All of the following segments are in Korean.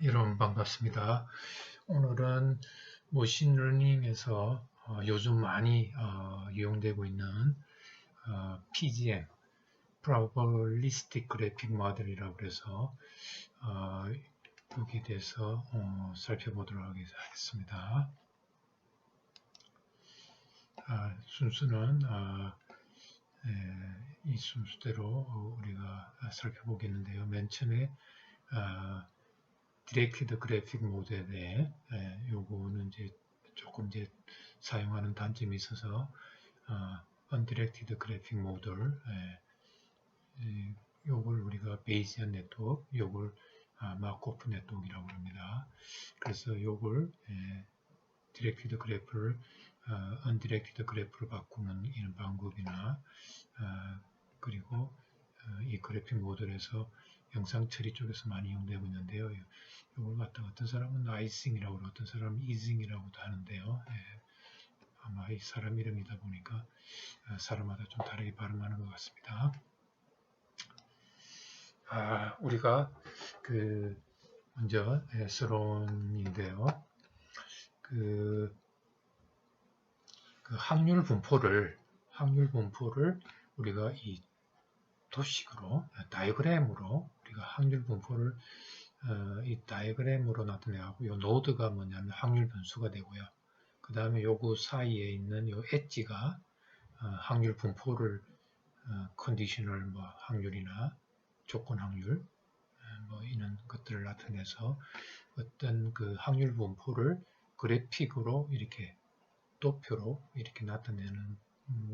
여러분 반갑습니다. 오늘은 머신러닝에서 요즘 많이 이용되고 있는 PGM, Probabilistic Graphic Model이라고 해서 여기에 대해서 살펴보도록 하겠습니다. 순서는 이 순서대로 우리가 살펴보겠는데요. 맨 처음에 디렉티드 그래픽 모드에 대해 요거는 조금 사용하는 단점이 있어서 언디렉티드 그래픽 모드를 요걸 우리가 베이지언 네트워크, 요걸 마크오프 네트워크라고 합니다. 그래서 요걸 디렉티드 그래프를 언디렉티드 그래프로 바꾸는 이런 방법이나 그리고 이 그래픽 모델에서 영상 처리 쪽에서 많이 이용되고 있는데요. 이걸 갖다가 어떤 사람은 아이싱이라고 그러고 어떤 사람은 이징이라고도 하는데요. 아마 이 사람 이름이다 보니까 사람마다 좀 다르게 발음하는 것 같습니다. 우리가 먼저 서론인데요. 그 확률 분포를 우리가 이 도식으로 다이어그램으로 우리가 확률 분포를 이 다이어그램으로 나타내고 요 노드가 뭐냐면 확률 변수가 되고요. 그 다음에 요거 사이에 있는 요 엣지가 확률 분포를 컨디셔널 확률이나 조건 확률 이런 것들을 나타내서 어떤 그 확률 분포를 그래픽으로 이렇게 도표로 이렇게 나타내는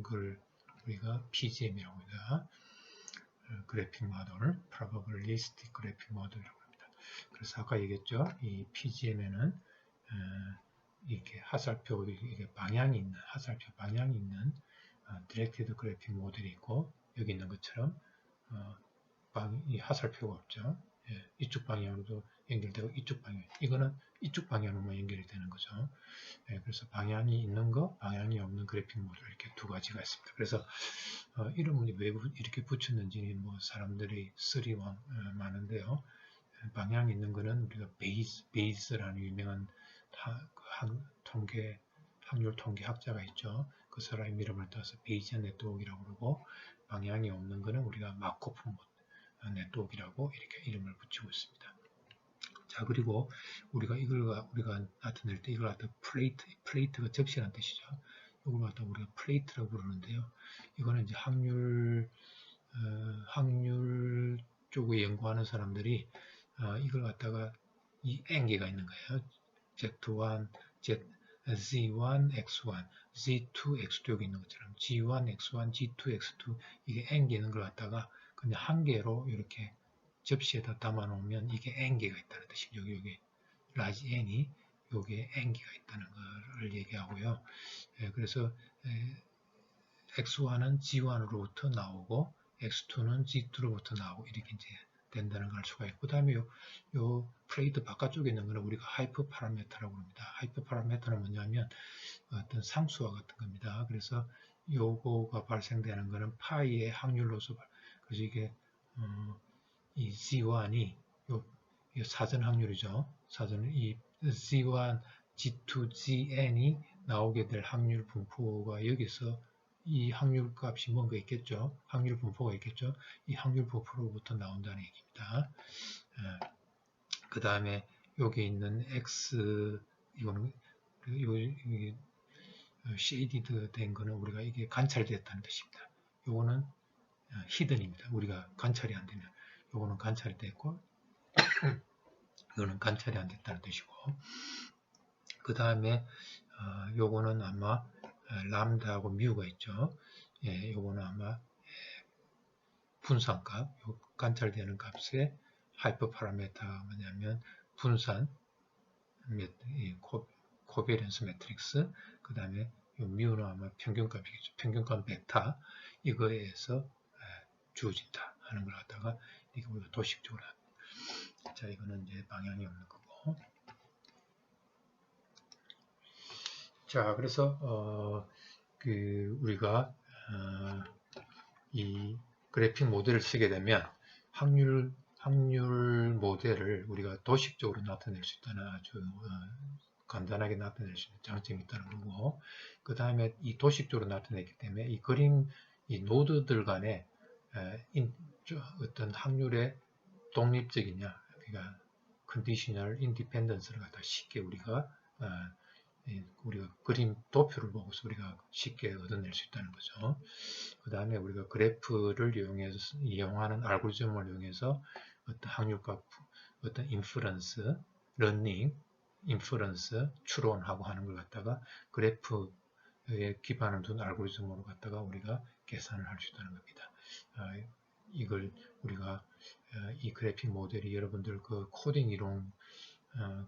걸 우리가 PGM이라고 합니다. 그래픽 모델, Probabilistic Graphic Model이라고 합니다. 그래서 아까 얘기했죠. 이 PGM에는 이렇게 화살표, 이게 방향이 있는, 화살표 방향이 있는 Directed Graphic 모델이 있고, 여기 있는 것처럼 이 화살표가 없죠. 이쪽 방향으로도 연결되고 이쪽 방향, 이거는 이쪽 방향으로만 연결이 되는 거죠. 그래서 방향이 있는 거, 방향이 없는 그래픽 모델 이렇게 두 가지가 있습니다. 그래서 이름을 왜 이렇게 붙였는지 사람들이 쓰리왕 많은데요. 방향이 있는 거는 우리가 베이스라는 유명한 확률 통계 학자가 있죠. 그 사람 이름을 따서 베이지언 네트워크라고 그러고, 방향이 없는 거는 우리가 마코프 네트워크라고 이렇게 이름을 붙이고 있습니다. 자, 그리고 우리가 나타낼 때 이걸 갖다 플레이트가 접시라는 뜻이죠. 이걸 갖다 우리가 플레이트라고 부르는데요. 이거는 이제 확률 쪽에 연구하는 사람들이 이걸 갖다가 이 N개가 있는 거예요. Z1, Z1, X1, Z2, X2 여기 있는 것처럼 G1, X1, G2, X2 이게 N개 있는 걸 갖다가 그냥 한 개로 이렇게 접시에다 담아 놓으면 이게 N개가 있다는 뜻이죠. 여기 라지 N이 여기에 N개가 있다는 것을 얘기하고요. 그래서 X1은 G1으로부터 나오고 X2는 G2로부터 나오고 이렇게 이제 된다는 걸 알 수가 있고, 그 다음에 요 플레이트 바깥쪽에 있는 거는 우리가 하이퍼 파라메터라고 합니다. 하이퍼 파라메터는 뭐냐면 어떤 상수와 같은 겁니다. 그래서 요거가 발생되는 거는 파이의 확률로서 그래서 이게 이 Z1이 요 사전 확률이죠. 이 Z1, G2, Gn이 나오게 될 확률 분포가 여기서 이 확률 값이 뭔가 있겠죠. 확률 분포가 있겠죠. 이 확률 분포로부터 나온다는 얘기입니다. 그 다음에 여기 있는 X 이거는 쉐이디드 된 거는 우리가 이게 관찰됐다는 뜻입니다. 요거는 히든입니다. 우리가 관찰이 안 되면 요거는 관찰이 됐고 이거는 관찰이 안 됐다는 뜻이고, 그 다음에 요거는 아마 람다하고 뮤가 있죠. 요거는 아마 분산값, 요 관찰되는 값의 하이퍼 파라메터가 뭐냐면 분산 코베런스 매트릭스, 그 다음에 요 뮤는 아마 평균값이겠죠. 평균값 베타 이거에서 주어진다 하는 걸 갖다가 이게 우리가 도식적으로 합니다. 자, 이거는 이제 방향이 없는 거고. 자, 그래서 우리가 이 그래픽 모델을 쓰게 되면 확률 확률 모델을 우리가 도식적으로 나타낼 수 있다는 아주 간단하게 나타낼 수 있는 장점이 있다는 거고, 그 다음에 이 도식적으로 나타냈기 때문에 이 그림, 이 노드들 간의 어떤 확률의 독립적이냐, 그러니까 컨디셔널 인디펜던스를 갖다 쉽게 우리가 그림 도표를 보고서 우리가 쉽게 얻어낼 수 있다는 거죠. 그 다음에 우리가 그래프를 이용하는 알고리즘을 이용해서 어떤 확률값, 어떤 인퍼런스, 러닝, 인퍼런스, 추론하고 하는 걸 갖다가 그래프에 기반을 둔 알고리즘으로 갖다가 우리가 계산을 할 수 있다는 겁니다. 이걸 우리가 이 그래픽 모델이 여러분들 그 코딩 이론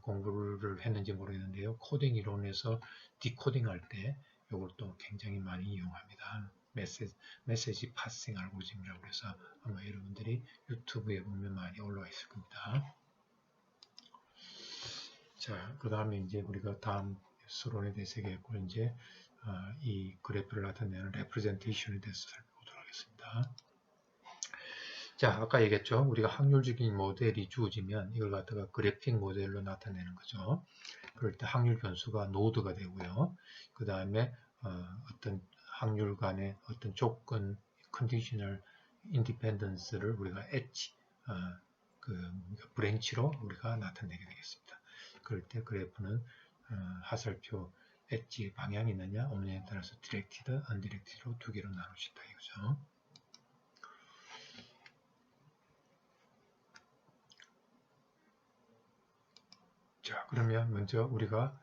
공부를 했는지 모르겠는데요. 코딩 이론에서 디코딩 할 때 이걸 또 굉장히 많이 이용합니다. 메시지 파싱 알고리즘이라고 해서 아마 여러분들이 유튜브에 보면 많이 올라와 있을 겁니다. 자, 그 다음에 이제 우리가 다음 수론에 대해서 얘기했고, 이제 이 그래프를 나타내는 레프레젠테이션에 대해서 살펴보도록 하겠습니다. 자, 아까 얘기했죠. 우리가 확률적인 모델이 주어지면 이걸 갖다가 그래픽 모델로 나타내는 거죠. 그럴 때 확률 변수가 노드가 되고요. 그 다음에 어떤 확률 간의 어떤 조건, 컨디셔널 인디펜던스를 우리가 엣지, 브랜치로 우리가 나타내게 되겠습니다. 그럴 때 그래프는 하살표 엣지의 방향이 있느냐 없느냐에 따라서 디렉티드, 언디렉티드로 두 개로 나눌 수 있다 이거죠. 자, 그러면 먼저 우리가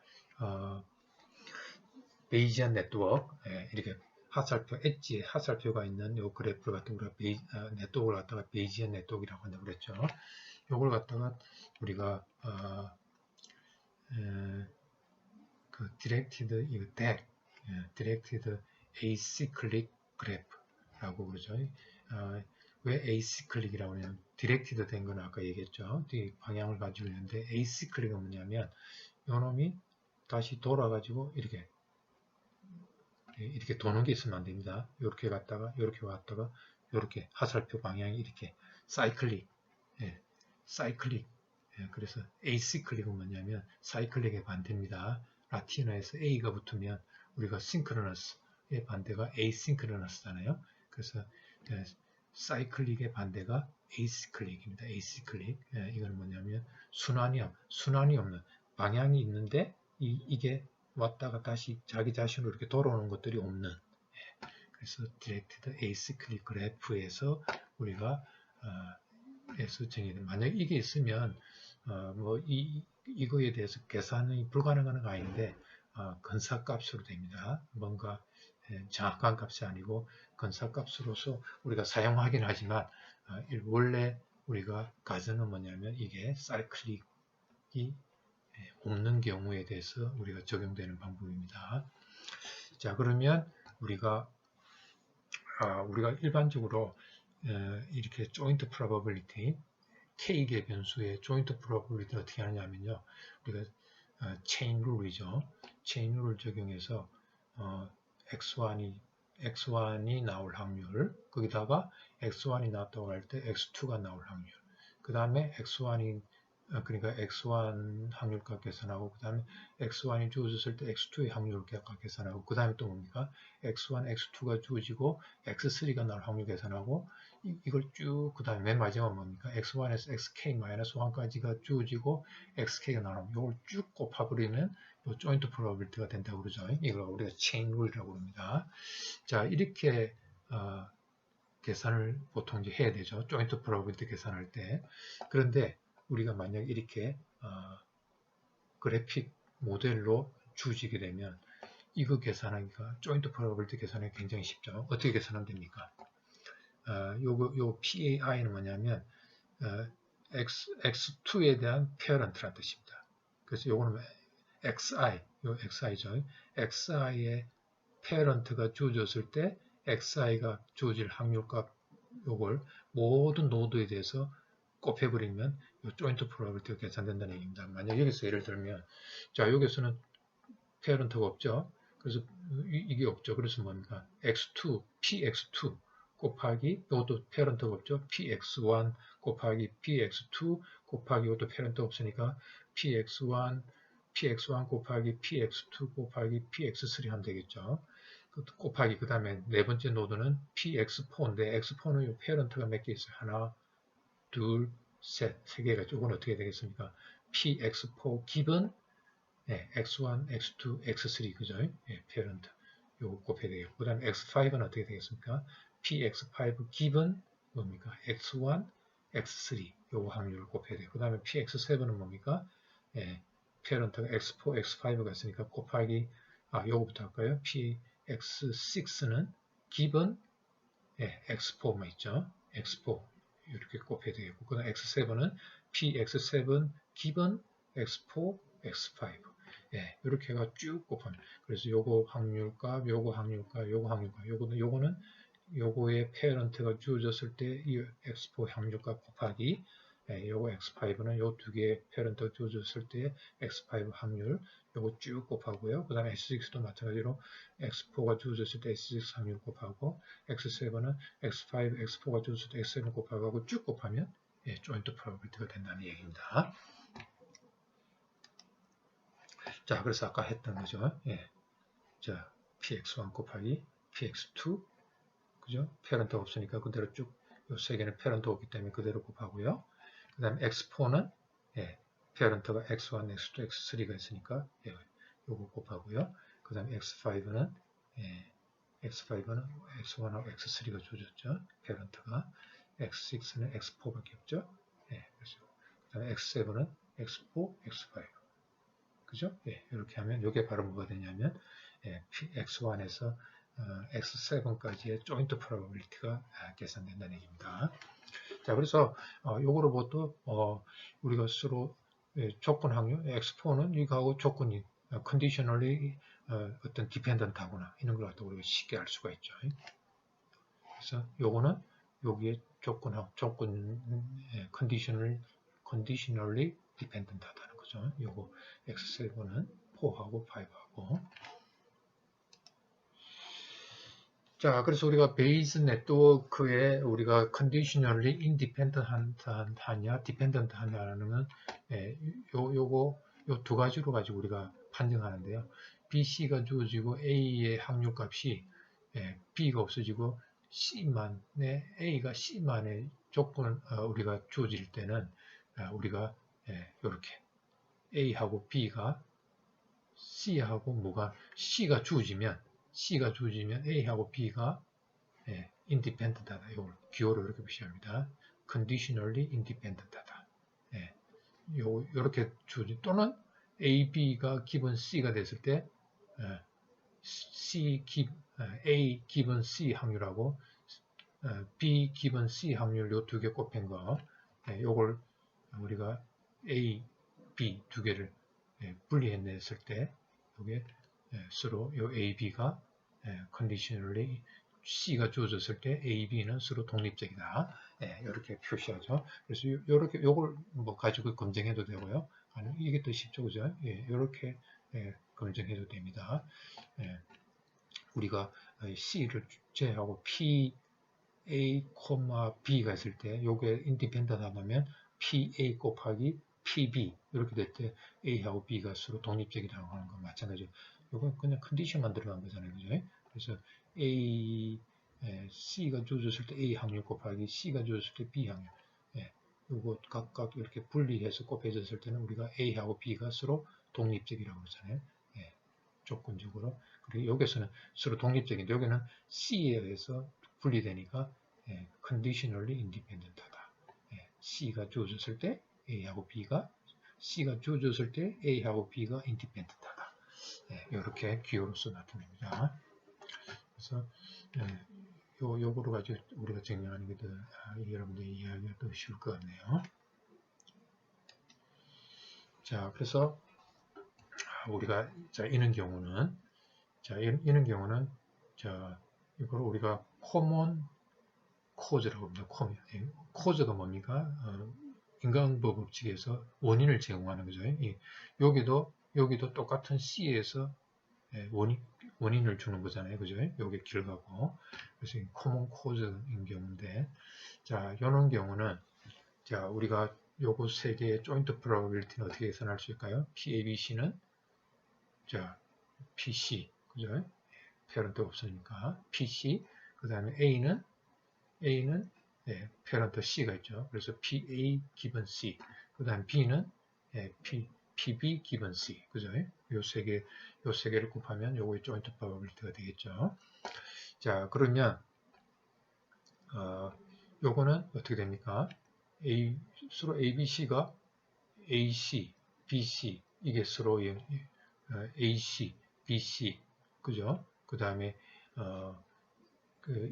베이지안 네트워크, 이렇게 하살표, 엣지에 하살표가 있는 이 그래프를 갖다가 우리가 네트워크를 갖다가 베이지안 네트워크라고 한다고 그랬죠. 이걸 갖다가 우리가 그 디렉티드 이거 디렉티드 에이시클릭 그래프라고 그러죠. 왜 에이시클릭이라고 하냐면 디렉티드 된 거는 아까 얘기했죠. 이 방향을 가지고 있는데 에이시클릭은 뭐냐면 요놈이 다시 돌아가지고 이렇게 도는 게 있으면 안 됩니다. 이렇게 갔다가 이렇게 왔다가 이렇게 하살표 방향이 이렇게 사이클릭, 사이클릭. 그래서 에이시클릭은 뭐냐면 사이클릭의 반대입니다. 라틴어에서 A가 붙으면 우리가 싱크로너스의 반대가 에이싱크로너스잖아요. 그래서 사이클릭의 반대가 에이시클릭입니다. 에이시클릭. 이건 뭐냐면 순환이 없는 방향이 있는데 이게 왔다가 다시 자기 자신으로 이렇게 돌아오는 것들이 없는. 그래서 디렉티드 에이시클릭 그래프에서 우리가 에서 정의된. 만약 이게 있으면 이거에 대해서 계산이 불가능한 거 아닌데 근사값으로 됩니다. 뭔가 정확한 값이 아니고 근사값으로서 우리가 사용하긴 하지만 원래 우리가 가정은 뭐냐면 이게 사이클릭이 없는 경우에 대해서 우리가 적용되는 방법입니다. 자, 그러면 우리가 일반적으로 이렇게 joint probability K개 변수의 joint probability 어떻게 하느냐면요. 우리가 체인 룰이죠. 체인 룰을 적용해서 X1이 나올 확률, 거기다가 X1이 나왔다고 할 때 X2가 나올 확률, 그 다음에 그러니까 X1 확률값 계산하고, 그 다음에 X1이 주어졌을 때 X2의 확률값 계산하고, 그 다음에 또 뭡니까? X1, X2가 주어지고 X3가 나올 확률 계산하고, 이걸 쭉, 그 다음에 맨 마지막은 뭡니까? X1에서 XK-1까지가 주어지고 XK가 나오면 이걸 쭉 곱해버리면 이 joint probability가 된다고 그러죠. 이걸 우리가 chain rule이라고 합니다. 자, 이렇게 계산을 보통 이제 해야 되죠. joint probability 계산할 때. 그런데 우리가 만약 이렇게 그래픽 모델로 주어지게 되면 이거 계산하기가 joint probability 계산하기 굉장히 쉽죠. 어떻게 계산하면 됩니까? 요 PAI는 뭐냐면 X2에 대한 parent라는 뜻입니다. 그래서 요거는 요 XI죠. XI의 parent가 주어졌을 때 XI가 주어질 확률값 요걸 모든 노드에 대해서 곱해버리면 요 joint probability가 계산된다는 얘기입니다. 만약 여기서 예를 들면 자, 여기서는 parent가 없죠. 그래서 이게 없죠. 그래서 뭡니까? X2, PX2 곱하기 이것도 페런트가 없죠. px1 곱하기 px2 곱하기 이것도 페런트 없으니까 px1 곱하기 px2 곱하기 px3 하면 되겠죠. 곱하기 그 다음에 네 번째 노드는 px4인데 x4는 이 페런트가 몇 개 있어요. 하나, 둘, 셋, 세 개가 이건 어떻게 되겠습니까? px4 기본 x1, x2, x3 그죠? 페런트 요거 곱해야 되겠고 그 다음에 x5는 어떻게 되겠습니까? px5 기본 뭡니까? x1, x3 요거 확률을 곱해야 돼요. 그 다음에 px7은 뭡니까? 페런트가 x4, x5가 있으니까 곱하기 요거부터 할까요? px6는 기본 x4만 있죠. x4 이렇게 곱해야 되겠고 그 다음 x7은 px7 기본 x4, x5 이렇게 해가 쭉 곱하면 그래서 요거 확률값, 요거 확률값, 요거 확률값 요거는 요거의 페런트가 주어졌을 때 이 x4 확률값 곱하기 요거 x5는 요 두 개의 페런트가 주어졌을 때 x5 확률 요거 쭉 곱하고요. 그 다음에 x6도 마찬가지로 x4가 주어졌을 때 x6 확률 곱하고 x7은 x5, x4가 주어졌을 때 x7 곱하고 쭉 곱하면 조인트 프로버빌리티가 된다는 얘기입니다. 자, 그래서 아까 했던 거죠. 자, px1 곱하기 px2 그죠? 페런트가 없으니까 그대로 쭉 요 세 개는 페런트가 없기 때문에 그대로 곱하고요. 그 다음에 x4는 페런트가 x1, x2, x3가 있으니까 요거 곱하고요. 그 다음에 x5는 x1하고 x3가 주어졌죠. 페런트가 x6는 x4밖에 없죠. 그래서 그 다음에 x7은 x4, x5 그죠? 이렇게 하면 이게 바로 뭐가 되냐면 x1에서 x7까지의 조인트 프로버빌리티가 계산된다는 얘기입니다. 자, 그래서 요거로부터 우리가 서로 조건 확률 x4는 이거하고 조건이 컨디셔널리 어떤 디펜던트하거나 이런 걸 갖다 우리가 쉽게 알 수가 있죠. 그래서 요거는 여기에 조건 컨디셔널리 디펜던트하다는 거죠. 요거 x7은 4하고 5하고 자, 그래서 우리가 베이스 네트워크에 우리가 conditionally independent 하냐, dependent 하냐라는 요 두 가지로 가지고 우리가 판정하는데요. BC가 주어지고 A의 확률값이 B가 없어지고 A가 C만의 조건 우리가 주어질 때는 우리가 이렇게 A하고 B가 C하고 뭐가 C가 주어지면 A하고 B가 independent하다. 이걸 기호로 이렇게 표시합니다. conditionally independent하다. 이렇게 주어지 또는 A, B가 기본 C가 됐을 때 A 기본 C 확률하고 B 기본 C 확률 요 두 개 곱한 거 요걸 우리가 A, B 두 개를 분리해냈을 때 요게 서로 요 A, B가 conditionally C가 주어졌을 때 A, B는 서로 독립적이다. 이렇게 표시하죠. 그래서 요렇게 요걸 뭐 가지고 검증해도 되고요. 아니 이게 더 쉽죠, 그죠? 이렇게 검증해도 됩니다. 우리가 C를 제하고 P, A, B가 있을 때 요게 인디펜던트 하면 PA 곱하기 PB 이렇게 될 때 A하고 B가 서로 독립적이라고 하는 건 마찬가지로 이건 그냥 컨디션만 들어간 거잖아요. 그죠? 그래서 C가 주어졌을 때 A 확률 곱하기 C가 주어졌을 때 B 확률 요거 각각 이렇게 분리해서 곱해졌을 때는 우리가 A하고 B가 서로 독립적이라고 그러잖아요. 조건적으로. 그리고 여기서는 서로 독립적인데 여기는 C에 의해서 분리되니까 conditionally independent하다. C가 주어졌을 때 A하고 B가 C가 주어졌을 때 A하고 B가 independent하다. 이렇게 기호로서 나타냅니다. 그래서 요거로 가지고 우리가 정리하는 게 더 여러분들 이해하기가 더 쉬울 것 같네요. 자, 그래서 우리가 이런 경우는 이런 경우는 이걸 우리가 common cause라고 합니다. cause가 뭡니까? 인간법 법칙에서 원인을 제공하는 거죠. 여기도 똑같은 C에서 원인을 주는 거잖아요. 그죠? 요게 길가고. 그래서 common cause인 경우인데, 자, 요런 경우는, 자, 우리가 요거 세 개의 joint probability는 어떻게 계산할 수 있을까요? PABC는, 자, PC, 그죠? 페런트가 없으니까, PC, 그 다음에 A는, 예, 페런트 C가 있죠. 그래서 PA given C, 그 다음 B는, 예, PB given C, 그죠? 요 세 개를 곱하면 요거의 joint probability가 되겠죠. 자, 그러면, 요거는 어떻게 됩니까? 서로 ABC가 AC, BC, 이게 서로 AC, BC, 그죠? 그 다음에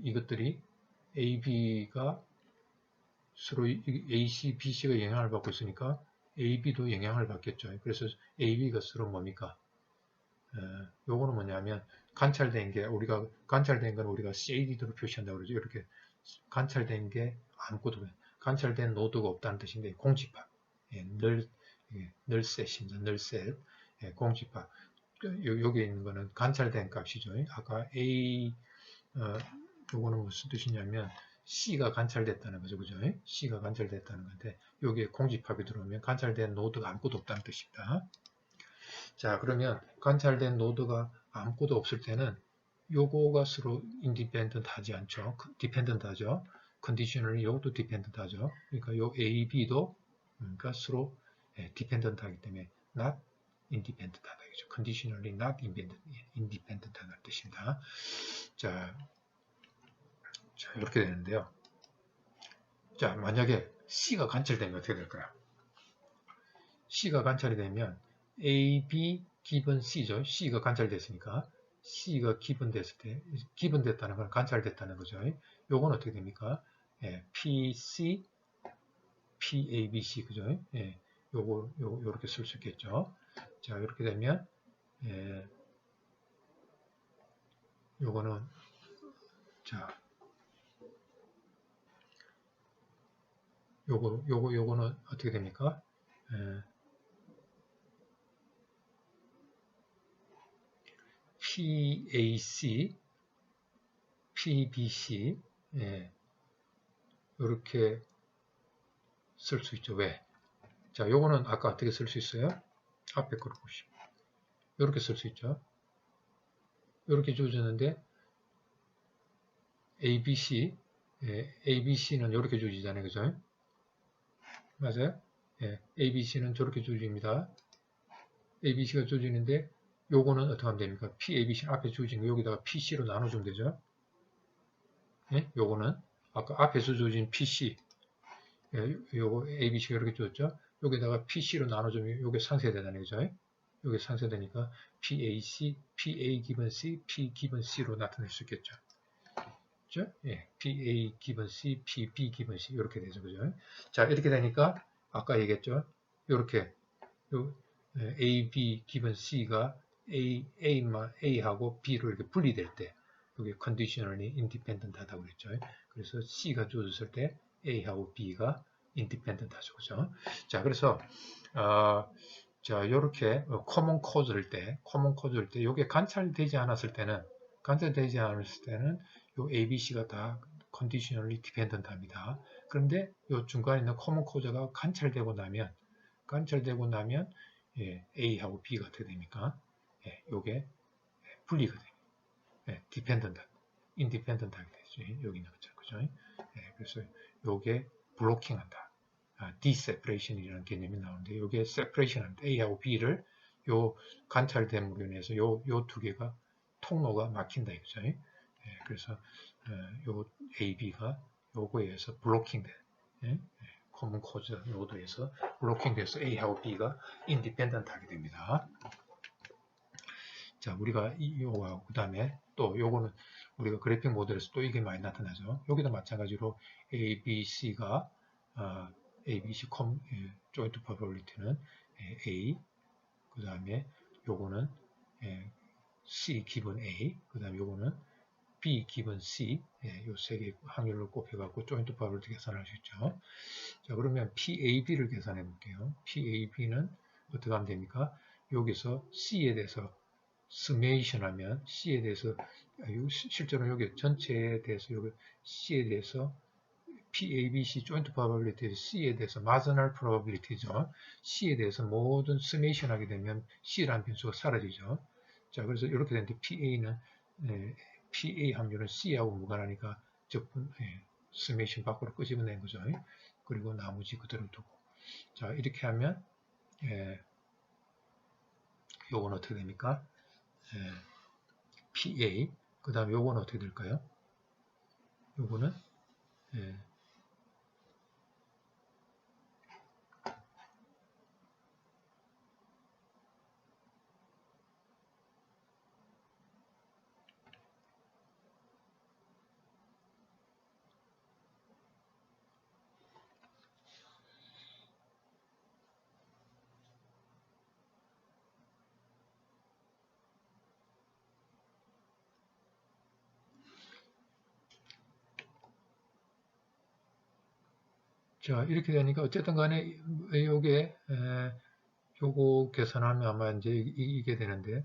이것들이 AB가 서로 AC, BC가 영향을 받고 있으니까 AB도 영향을 받겠죠. 그래서 AB가 서로 뭡니까? 요거는 뭐냐면 관찰된 건 우리가 CAD로 표시한다고 그러죠. 이렇게 관찰된 게 아무것도 관찰된 노드가 없다는 뜻인데 공집합, 예, 널셋입니다. 널셋, 예, 공집합. 여기 있는 거는 관찰된 값이죠. 아까 요거는 무슨 뜻이냐면 C가 관찰됐다는 거죠. 그죠? C가 관찰됐다는 건데 여기에 공집합이 들어오면 관찰된 노드가 아무것도 없다는 뜻입니다. 자, 그러면 관찰된 노드가 아무것도 없을 때는 요거가 서로 independent 하지 않죠. dependent 하죠. conditionally 요것도 dependent 하죠. 그러니까 요 A, B도 그러니까 서로 dependent 하기 때문에 not independent 하다. conditionally not independent 하다는 뜻입니다. 자, 이렇게 되는데요. 자, 만약에 C가 관찰되면 어떻게 될까요? C가 관찰이 되면 A, B, given C죠. C가 관찰됐으니까 C가 기본됐을 때, 기본됐다는 건 관찰됐다는 거죠. 요건 어떻게 됩니까? 예, PC, PABC, 그죠? 예, 요렇게 쓸 수 있겠죠. 자, 이렇게 되면, 예, 요거는, 자, 요거는 어떻게 됩니까? 예, PAC, PBC, 예, 요렇게 쓸 수 있죠. 왜? 자, 요거는 아까 어떻게 쓸 수 있어요? 앞에 거를 보시면. 요렇게 쓸 수 있죠. 요렇게 주어졌는데, ABC, 예, ABC는 요렇게 주어지잖아요. 그죠? 맞아요? 예, ABC는 저렇게 주어집니다. ABC가 주어지는데, 요거는 어떻게 하면 됩니까? PABC 앞에 주어진 거 여기다가 PC로 나눠주면 되죠. 예? 요거는 아까 앞에서 주어진 PC, 예, 요거 ABC가 이렇게 주었죠. 여기다가 PC로 나눠주면 요게 상쇄되잖아요. 그죠? 요게 상쇄되니까 PAC, PA 기본 C, P 기본 C로 나타낼 수 있겠죠. 그죠? 예, PA 기본 C, PB 기본 C 이렇게 되죠. 그죠? 자, 이렇게 되니까 아까 얘기했죠. 이렇게 A, B 기본 C가 A하고 B로 이렇게 분리될 때 이게 conditionally independent 하다고 그랬죠. 그래서 C가 주어졌을 때 A하고 B가 independent 하죠. 그죠? 자, 그래서 자, 이렇게 common cause일 때 이게 관찰되지 않았을 때는 요 ABC가 다 conditionally dependent 합니다. 그런데 요 중간에 있는 common cause가 관찰되고 나면 예, A하고 B가 어떻게 됩니까? 예, 요게 분리가 됩니다. 예, dependent, independent 하게 되죠. 여기 있는 것처럼, 그죠? 예, 그래서 요게 블로킹 한다. deseparation이라는 개념이 나오는데 요게 separation 합니다. A하고 B를 요 관찰됨으로 인해서 요 두 개가 통로가 막힌다 이거죠. 예, 그래서 요 A, B가 요거에 의해서 블로킹 돼. 예? common cause 노드에서 블로킹 돼서 A하고 B가 independent 하게 됩니다. 자, 우리가 요거하고 그 다음에 또 요거는 우리가 그래픽 모델에서 또 이게 많이 나타나죠. 여기도 마찬가지로 A, B, C가 A, B, C joint probability는 A, 그 다음에 요거는 C 기본 A, 그 다음에 요거는 B 기본 C, 요 세 개 확률을 곱해갖고 joint probability 계산할 수 있죠. 자, 그러면 PAB를 계산해 볼게요. PAB는 어떻게 하면 됩니까? 여기서 C에 대해서 스메이션 하면 C에 대해서 실제로 여기 전체에 대해서 여기 C에 대해서 PABC joint probability C에 대해서 marginal probability죠. C에 대해서 모든 스메이션 하게 되면 C라는 변수가 사라지죠. 자, 그래서 이렇게 되는데 PA는 PA 확률은 C하고 무관하니까 적분 스메이션 밖으로 끄집어낸 거죠. 그리고 나머지 그대로 두고. 자, 이렇게 하면 요건 어떻게 됩니까? PA 그 다음에 요건 어떻게 될까요? 요거는 자, 이렇게 되니까 어쨌든 간에 요게 요거 계산하면 아마 이제 이게 되는데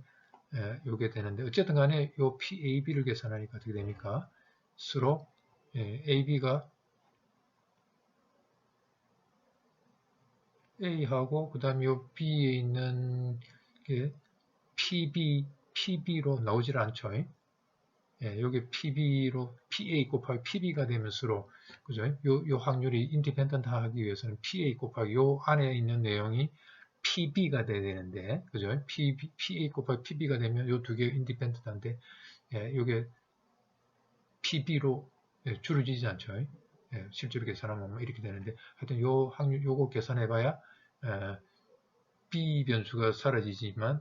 요게 되는데 어쨌든 간에 요 PAB를 계산하니까 어떻게 됩니까? 서로 AB가 A하고 그 다음에 요 B에 있는 게 PB로 나오질 않죠. 요게 PB로 PA 곱하기 PB가 되면서로 그죠? 요 확률이 인디펜던트 하기 위해서는 PA 곱하기 요 안에 있는 내용이 PB가 돼야 되는데 그죠? PA 곱하기 PB가 되면 요 두 개 인디펜던트한데 요게 PB로 줄어지지 않죠. 실제로 계산하면 뭐 이렇게 되는데 하여튼 요 확률 요거 계산해봐야 B 변수가 사라지지만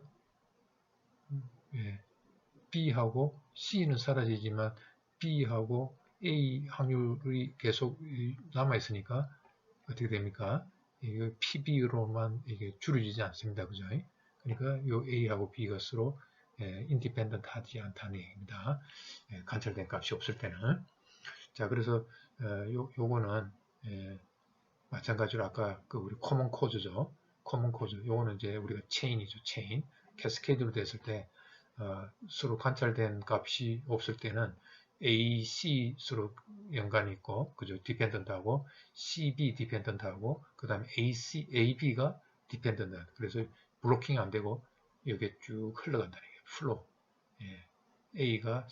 B하고 C는 사라지지만 B하고 A 확률이 계속 남아있으니까 어떻게 됩니까? 이게 PB로만 이게 줄어지지 않습니다. 그죠? 그러니까 요 A하고 B가 서로 인디펜던트 하지 않다는 얘기입니다. 관찰된 값이 없을 때는. 자, 그래서 요거는 마찬가지로 아까 그 우리 코먼 코즈죠. 코먼 코즈. 요거는 이제 우리가 체인이죠. 체인. 캐스케이드로 됐을 때 서로 관찰된 값이 없을 때는 A, C 서로 연관이 있고, 그죠? 디펜던트하고, CB 디펜던트하고, 그 다음에 AC, AB가 디펜던트. 그래서 블로킹 안 되고, 여기에 쭉 흘러간다는 얘기예요. 플로. A가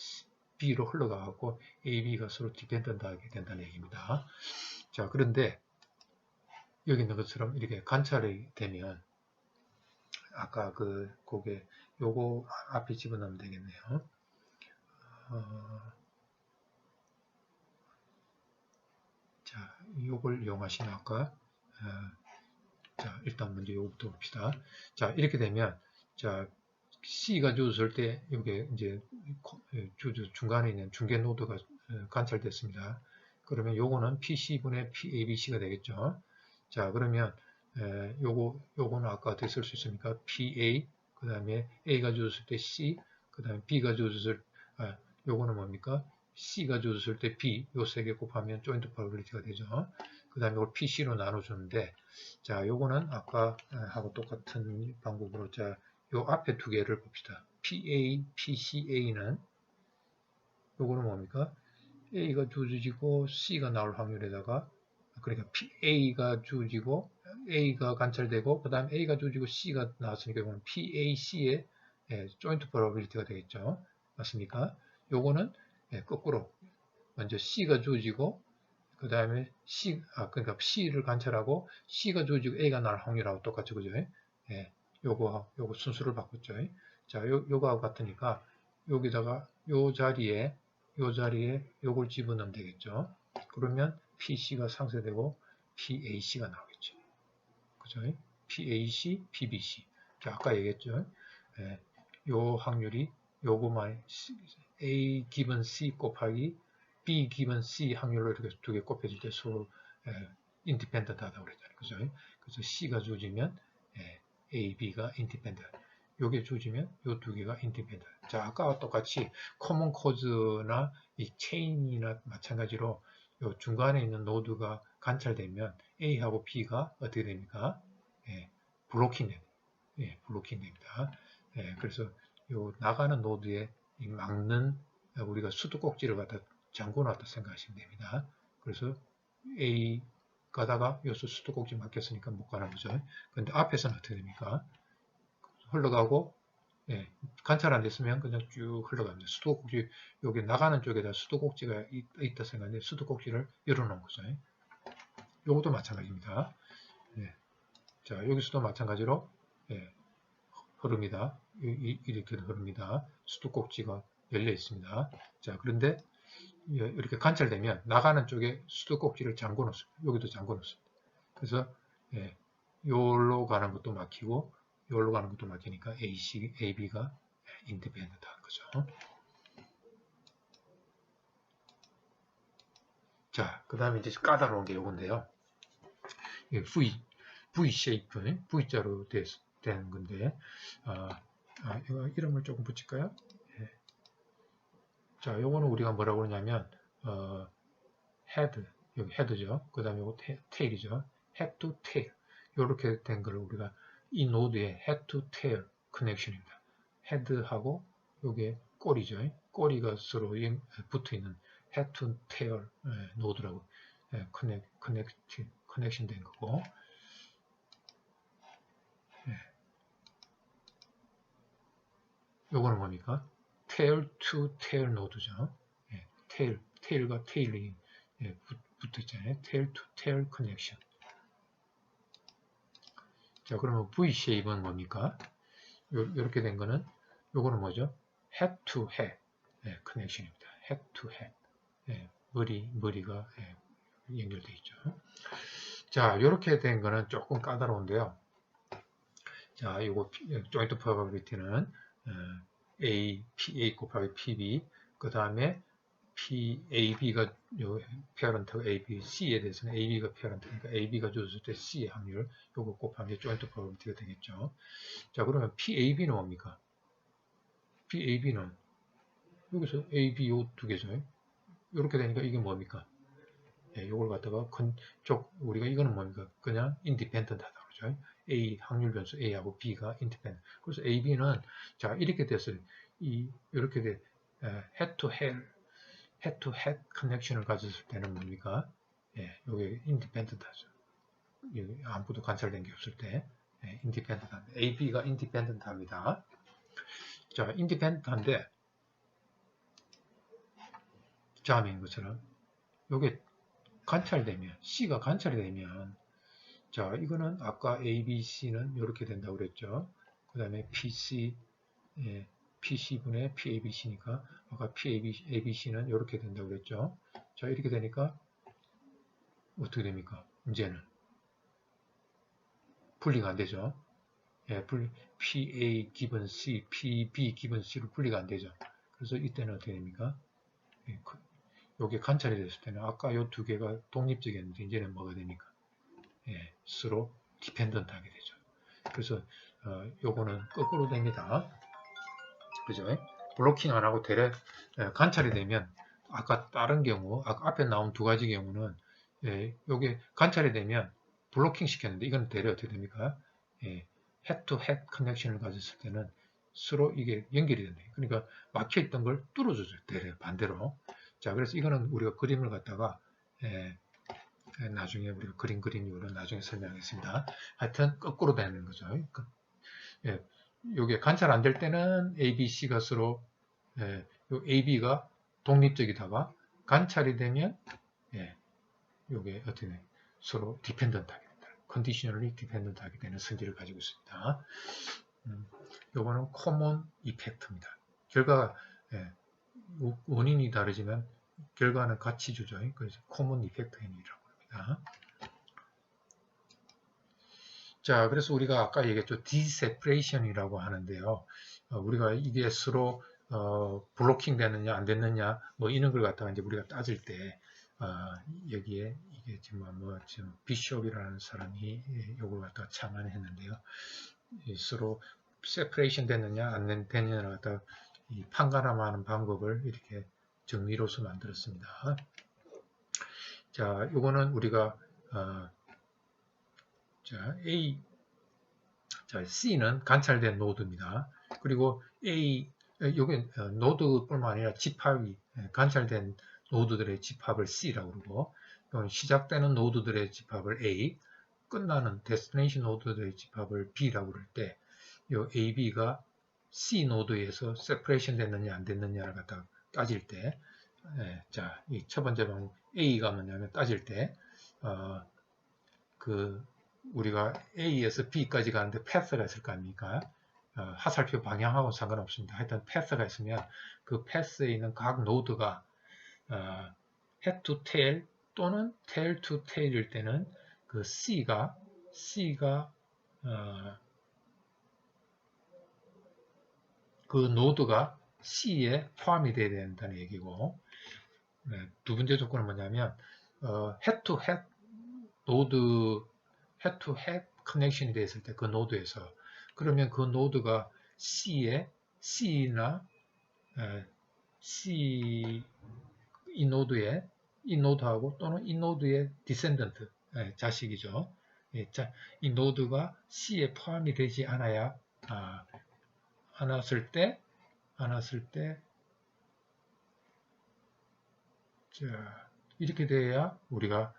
B로 흘러가고, AB가 서로 디펜던트 하게 된다는 얘기입니다. 자, 그런데, 여기 있는 것처럼 이렇게 관찰이 되면, 아까 그게 요거 앞에 집어넣으면 되겠네요. 자, 요걸 이용하시면 아까 자, 일단 먼저 요거부터 봅시다. 자, 이렇게 되면 자, C가 주어졌을 때 이게 이제 중간에 있는 중계 노드가 관찰됐습니다. 그러면 요거는 PC분의 PABC가 되겠죠. 자, 그러면 요거는 아까 어떻게 쓸 수 있습니까? PA 그 다음에 A가 주어졌을 때 C 그 다음에 B가 주어졌을 요거는 뭡니까? C가 주어졌을 때 B 요 세 개 곱하면 조인트 프로버빌리티가 되죠. 그 다음에 이걸 PC로 나눠주는데 자, 요거는 아까 하고 똑같은 방법으로 자, 요 앞에 두 개를 봅시다. PA, PCA는 요거는 뭡니까? A가 주어지고 C가 나올 확률에다가 그러니까 A가 주어지고 A가 관찰되고 그 다음 A가 주어지고 C가 나왔으니까 이거는 PAC의 joint probability가 되겠죠. 맞습니까? 요거는 거꾸로 먼저 C가 주어지고 그 다음에 그러니까 C를 관찰하고 C가 주어지고 A가 나올 확률하고 똑같죠. 그죠? 요거 순수를 바꿨죠. 자, 요거하고 같으니까 여기다가 요 자리에 요걸 집어넣으면 되겠죠. 그러면 PC가 상쇄되고 PAC가 나오겠죠. 그죠? PAC, PBC. 자, 아까 얘기했죠. 요 확률이 요거만 A 기본 C 곱하기 B 기본 C 확률로 이렇게 두 개 곱해질 때 서로 인디펜던트 하다고 그랬잖아요. 그죠? 그래서 C가 주어지면 A, B가 인디펜던트. 요게 주어지면 요 두 개가 인디펜던트. 자, 아까와 똑같이 커먼 코즈나 이 체인이나 마찬가지로 요 중간에 있는 노드가 관찰되면 A하고 B가 어떻게 됩니까? 블로킹 됩니다. 블로킹 됩니다. 그래서 요 나가는 노드에 이 막는 우리가 수도꼭지를 갖다 잠궈 놨다 생각하시면 됩니다. 그래서 A 가다가 여기서 수도꼭지 막혔으니까 못 가는 거죠. 근데 앞에서는 어떻게 됩니까? 흘러가고, 예, 관찰 안 됐으면 그냥 쭉 흘러갑니다. 수도꼭지, 여기 나가는 쪽에다 수도꼭지가 있다 생각하는데 수도꼭지를 열어놓은 거죠. 요것도 마찬가지입니다. 예. 자, 여기서도 마찬가지로, 예, 흐릅니다. 이렇게 흐릅니다. 수도꼭지가 열려 있습니다. 자, 그런데 이렇게 관찰되면 나가는 쪽에 수도꼭지를 잠궈 놓습니다. 여기도 잠궈 놓습니다. 그래서 예, 요로 가는 것도 막히고 요로 가는 것도 막히니까 AB가 인디펜던트 한 거죠. 자, 그 다음에 이제 까다로운 게 요건데요. V 쉐이프, V자로 된 건데, 이거 이름을 조금 붙일까요? 예. 자, 요거는 우리가 뭐라고 그러냐면, 헤드, 여기 헤드죠. 그 다음에 요거 테일이죠. head to tail. 요렇게 된 걸 우리가 이 노드의 head to tail 커넥션입니다. 헤드하고 요게 꼬리죠. 꼬리가 서로 붙어 있는 head to tail 노드라고 커넥션 된 거고. 요거는 뭡니까? tail to tail 노드죠. tail과 tail이 붙어 있잖아요. tail to tail connection. 자, 그러면 V-shape은 뭡니까? 이렇게 된 거는, 요거는 뭐죠? head to head connection입니다. head to head. 머리가 연결되어 있죠. 자, 이렇게 된 거는 조금 까다로운데요. 자, 요거 joint probability는 A 곱하기 PB, 그 다음에 AB가 페어런트가 AB, C에 대해서는 AB가 페어런트니까 AB가 줬을 때 C의 확률, 요거 곱하면 joint probability가 되겠죠. 자, 그러면 PAB는 뭡니까? PAB는 여기서 AB 요 두 개죠. 이렇게 되니까 이게 뭡니까? 요걸 갖다가 우리가 이거는 뭡니까? 그냥 independent 하다 그러죠. A 확률 변수 A하고 B가 independent. 그래서 AB는 자 이렇게 돼서 이렇게 돼 head to head connection을 가졌을 때는 뭡니까? 요게 independent 하죠. 아무것도 관찰된 게 없을 때 independent 합니다. AB가 independent 합니다. 자, independent 한데 자음인 것처럼 요게 관찰되면 C가 관찰이 되면 자 이거는 아까 ABC는 이렇게 된다고 그랬죠. 그 다음에 PC분의 PABC니까 아까 PABC는 이렇게 된다고 그랬죠. 자 이렇게 되니까 어떻게 됩니까? 이제는 분리가 안 되죠. PA 기본 C, PB 기본 C로 분리가 안 되죠. 그래서 이때는 어떻게 됩니까? 요게 관찰이 됐을 때는 아까 요 두 개가 독립적이었는데 이제는 뭐가 됩니까? 서로 디펜던트 하게 되죠. 그래서 요거는 거꾸로 됩니다. 그죠? 블로킹 안 하고 대략 관찰이 되면 아까 다른 경우 아까 앞에 나온 두 가지 경우는 요게 관찰이 되면 블로킹 시켰는데 이건 대략 어떻게 됩니까? 헤드 투 헤드 커넥션을 가졌을 때는 서로 이게 연결이 된다. 그러니까 막혀있던 걸 뚫어주죠. 대략 반대로. 자, 그래서 이거는 우리가 그림을 갖다가 나중에 우리가 그린 이유로 나중에 설명하겠습니다. 하여튼 거꾸로 되는 거죠. 요게 관찰 안 될 때는 A, B, C가 서로 요 A, B가 독립적이다가 관찰이 되면 요게 어떻게 돼? 서로 디펜던트 하게 된다. 컨디셔널리 디펜던트 하게 되는 성질을 가지고 있습니다. 요거는 common effect입니다. 결과가 원인이 다르지만 결과는 같이 주죠. 그래서 common effect N이라고 합니다. 자, 그래서 우리가 아까 얘기했죠. deseparation이라고 하는데요. 우리가 이게 서로 블로킹 되느냐 안 됐느냐 뭐 이런 걸 갖다가 이제 우리가 따질 때 여기에 이게 지금 지금 비숍이라는 사람이 이걸 갖다가 창안했는데요. 서로 세퍼레이션 됐느냐 안 됐느냐를 갖다가 판가름하는 방법을 이렇게 정리로서 만들었습니다. 자, 이거는 우리가 자, C는 관찰된 노드입니다. 그리고 요게 노드뿐만 아니라 집합이 관찰된 노드들의 집합을 C라고 그러고 시작되는 노드들의 집합을 A, 끝나는 데스티네이션 노드들의 집합을 B라고 그럴 때 요 A, B가 C 노드에서 세퍼레이션 됐느냐 안 됐느냐를 갖다 따질 때 자, 이 첫 번째 방법 A가 뭐냐면 따질 때 우리가 A에서 B까지 가는데 패스가 있을 거 아닙니까? 화살표 방향하고 상관없습니다. 하여튼 패스가 있으면 그 패스에 있는 각 노드가 head to tail 또는 tail to tail일 때는 그 C가 그 노드가 C에 포함이 되어야 된다는 얘기고, 두 번째 조건은 뭐냐면 head to head 노드 head to head 커넥션이 되어 있을 때 그 노드에서 그러면 그 노드가 C나 C 이 노드하고 또는 이 노드의 디센던트 자식이죠. 이 노드가 C에 포함이 되지 않았을 때 이렇게 돼야 우리가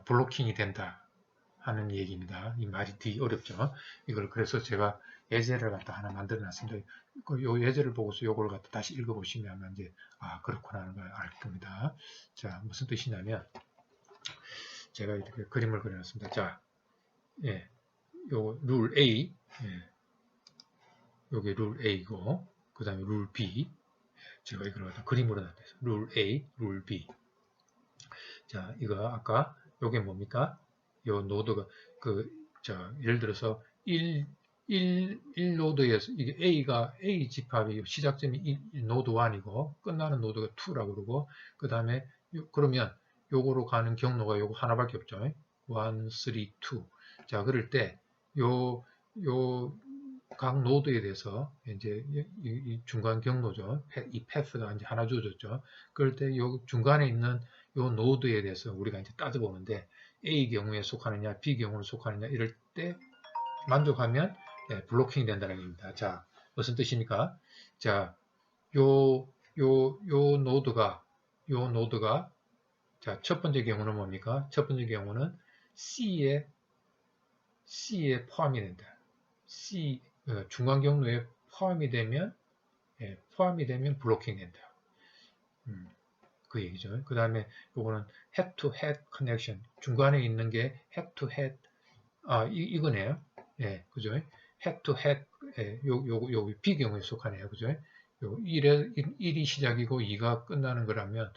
블로킹이 된다 하는 얘기입니다. 이 말이 되게 어렵죠. 이걸 그래서 제가 예제를 갖다 하나 만들어 놨습니다. 요 예제를 보고서 요걸 갖다 다시 읽어보시면 이제 그렇구나 하는 걸 알 겁니다. 자, 무슨 뜻이냐면 제가 이렇게 그림을 그려놨습니다. 자, 요 룰 A, 요게 룰 A고 그 다음에 룰 B, 제가 이걸 갖다 그림으로 놨어요. 룰 A, 룰 B. 자, 이거 아까 요게 뭡니까? 요 노드가 예를 들어서 1 노드에서 이게 A 집합이 시작점이 노드 1이고 끝나는 노드가 2라고 그러고 그 다음에 그러면 요거로 가는 경로가 요거 하나밖에 없죠. 1, 3, 2. 자, 그럴 때 각 노드에 대해서 이제 이 중간 경로죠. 이 패스가 이제 하나 주어졌죠. 그럴 때 요 중간에 있는 요 노드에 대해서 우리가 이제 따져보는데 A 경우에 속하느냐, B 경우에 속하느냐 이럴 때 만족하면 블로킹이 된다는 얘기입니다. 자, 무슨 뜻입니까? 자, 요 노드가 자, 첫 번째 경우는 뭡니까? 첫 번째 경우는 C에 포함이 된다. 중간 경로에 포함이 되면 블로킹 된다. 그 얘기죠. 그 다음에 요거는 head to head connection. 중간에 있는 게 head to head. 이거네요. 그죠? head to head. 요 B 경우에 속하네요. 그죠? 요 1이 시작이고 2가 끝나는 거라면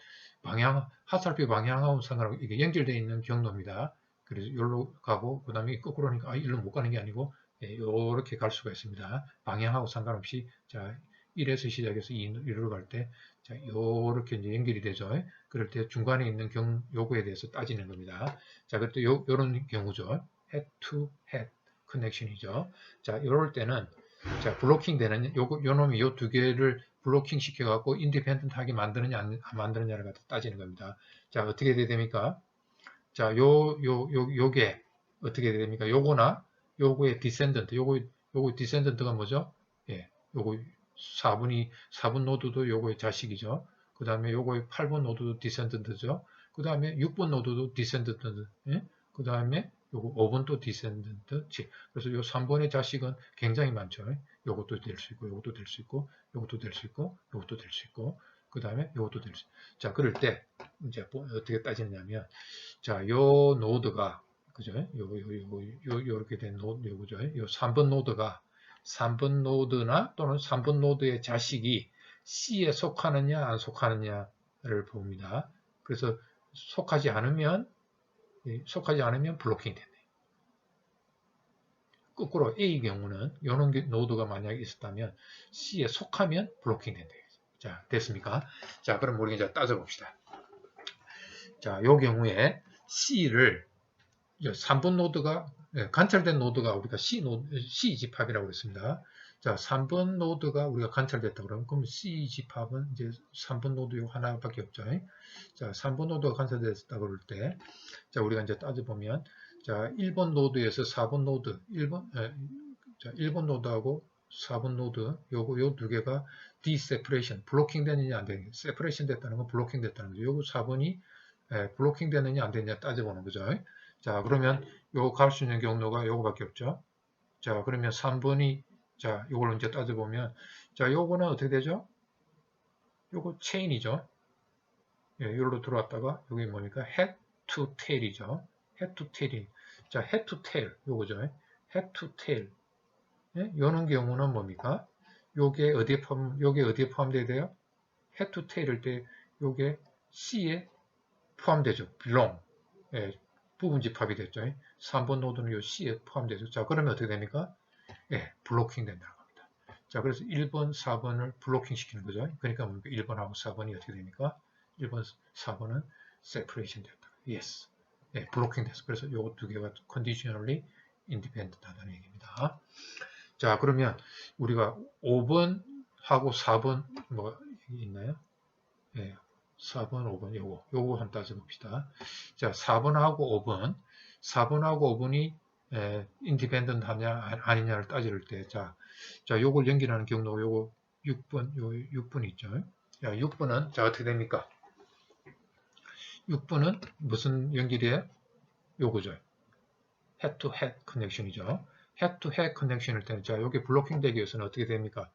화살표 방향하고 상관없이 이게 연결되어 있는 경로입니다. 그래서 여기로 가고 그 다음에 거꾸로니까 일로 못 가는 게 아니고 이렇게 갈 수가 있습니다. 방향하고 상관없이 자 1에서 시작해서 2로 갈 때 자 이렇게 이제 연결이 되죠. 그럴 때 중간에 있는 요거에 대해서 따지는 겁니다. 자 그럴 때 요런 경우죠. head to head 커넥션이죠. 자 이럴 때는 자 블로킹 되는 요 놈이 요 두 개를 블로킹 시켜 갖고 인디펜던트하게 만드느냐 안 만드느냐를 갖다 따지는 겁니다. 자 어떻게 돼야 됩니까? 자 요게 어떻게 돼야 됩니까? 요거나 요거의 디센던트 요거 디센던트가 뭐죠? 요거 4분 노드도 요거의 자식이죠. 그 다음에 요거의 8번 노드도 디센던트죠. 그 다음에 6번 노드도 디센던트. 그 다음에 요거 5번도 디센던트. 그래서 요 3번의 자식은 굉장히 많죠. 요것도 될 수 있고, 요것도 될 수 있고, 요것도 될 수 있고, 요것도 될 수 있고, 그 다음에 요것도 될 수 있고. 자, 그럴 때, 이제 어떻게 따지느냐면, 자, 요 노드가, 그죠? 요렇게 된 노드, 요거죠. 요 3번 노드가 3번 노드나 또는 3번 노드의 자식이 C에 속하느냐 안 속하느냐를 봅니다. 그래서 속하지 않으면 블로킹이 된다. 거꾸로 A 경우는 이런 노드가 만약에 있었다면 C에 속하면 블로킹 된다. 자, 됐습니까? 자, 그럼 우리 이제 따져봅시다. 자, 요 경우에 C를 3번 노드가 관찰된 노드가 우리가 C 집합이라고 그랬습니다. 자, 3번 노드가 우리가 관찰됐다 그럼 C 집합은 이제 3번 노드 하나밖에 없죠. 자, 3번 노드가 관찰됐다 그럴 때, 자, 우리가 이제 따져보면, 자, 1번 노드에서 4번 노드, 1번 노드하고 4번 노드, 요 두 개가 디세퍼레이션, 블로킹 되느냐 안 되느냐, 세퍼레이션 됐다는 건 블로킹 됐다는 거죠. 요거 4번이 블로킹 되느냐 안 되느냐 따져보는 거죠. 자, 그러면 요 갈 수 있는 경로가 요거밖에 없죠. 자, 그러면 3번이, 자, 요걸 이제 따져보면, 자, 요거는 어떻게 되죠? 요거 체인이죠. 예, 여기로 들어왔다가, 여기 뭡니까? head to tail이죠. head to tail이. 자, head to tail, 요거죠. head to tail. 예? 요런 경우는 뭡니까? 요게 어디에 포함되어야 돼요? head to tail일 때, 요게 C에 포함되죠. belong. 예, 부분 집합이 됐죠. 3번 노드는 요 C에 포함되죠. 자, 그러면 어떻게 됩니까? 예, 블로킹 된다고 합니다. 자, 그래서 1번, 4번을 블로킹 시키는 거죠. 그러니까 1번하고 4번이 어떻게 됩니까? 1번, 4번은 separation 됐다. yes. 예, 블로킹 됐어. 그래서 요 두 개가 conditionally independent 하다는 얘기입니다. 자, 그러면 우리가 5번하고 4번 뭐 있나요? 예, 4번, 5번 요거 한번 따져봅시다. 자, 4번하고 5번이 인디펜던트 하냐 아니냐를 따질 때, 자, 요걸 연결하는 경로가 요거 6번 있죠. 자, 6번은 자 어떻게 됩니까? 6번은 무슨 연결이에요? 요거죠. head to head 커넥션이죠. head to head 커넥션일 때는 자, 요게 블로킹 되기 위해서는 어떻게 됩니까?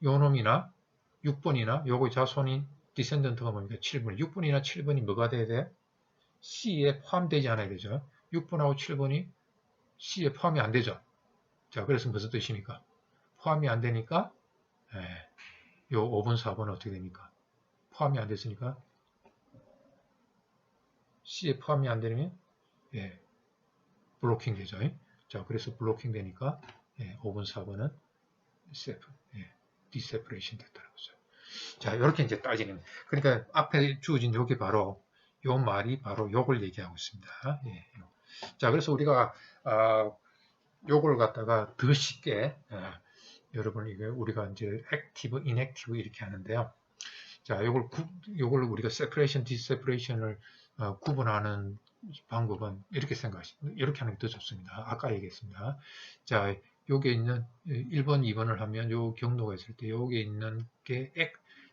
요 놈이나 6번이나 요거 자손이 디센던트가 뭡니까? 7번. 6번이나 7번이 뭐가 돼야 돼? C에 포함되지 않아야 되죠. 6번하고 7번이 C에 포함이 안 되죠. 자, 그래서 무슨 뜻입니까? 포함이 안 되니까, 요 5번, 4번은 어떻게 됩니까? 포함이 안 됐으니까, C에 포함이 안 되면, 블로킹 되죠. 자, 그래서 블로킹 되니까, 5번, 4번은 디세퍼레이션 됐다는 거죠. 자, 이렇게 이제 따지는. 그러니까 앞에 주어진 요게 바로, 요 말이 바로 요걸 얘기하고 있습니다. 예, 자, 그래서 우리가, 요걸 갖다가 더 쉽게, 여러분, 이게 우리가 이제 액티브, 인액티브 이렇게 하는데요. 자, 요걸 우리가 세퍼레이션, 디세퍼레이션을 구분하는 방법은 이렇게 이렇게 하는 게 더 좋습니다. 아까 얘기했습니다. 자, 요게 있는 1번, 2번을 하면 요 경로가 있을 때 요게 있는 게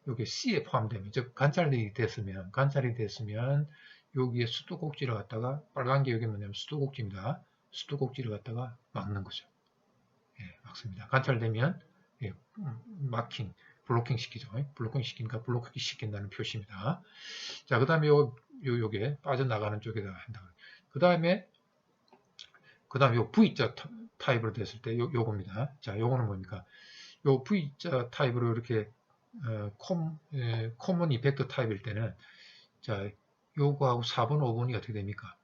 요게 C에 포함되면, 즉 관찰이 됐으면 여기에 수도꼭지를 갖다가 빨간 게 여기 뭐냐면 수도꼭지입니다. 수도꼭지를 갖다가 막는 거죠. 예, 막습니다. 관찰되면 마킹, 블로킹 시키죠. 블로킹 시키니까 블로킹 시킨다는 표시입니다. 자, 그 다음에 요게 빠져나가는 쪽에다 한다. 그 다음에 요 V자 타입으로 됐을 때 요겁니다. 자, 요거는 뭡니까? 요 V자 타입으로 이렇게 코먼 이펙트 타입일 때는 자, 요거하고 4번, 5번이 어떻게 됩니까?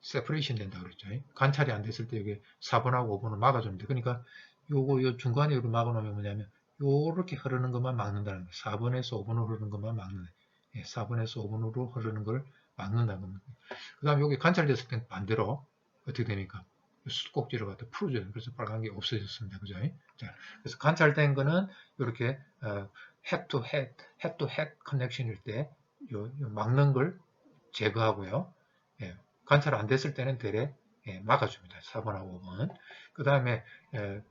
세퍼레이션 된다고 그랬죠. 관찰이 안 됐을 때 여기 4번하고 5번을 막아줍니다. 그러니까 요 중간에 요를 막아놓으면 뭐냐면 요렇게 흐르는 것만 막는다는 거예요. 4번에서 5번으로 흐르는 것만 막는 거예요. 4번에서 5번으로 흐르는 걸 막는다는 겁니다. 그 다음에 여기 관찰됐을 때는 반대로 어떻게 됩니까? 수도꼭지를 갖다 풀어줘요. 그래서 빨간 게 없어졌습니다. 그죠? 자, 그래서 관찰된 거는 이렇게 head to head 커넥션일 때 막는 걸 제거하고요. 예, 관찰 안 됐을 때는 대래 막아줍니다. 4번하고 5번. 그 다음에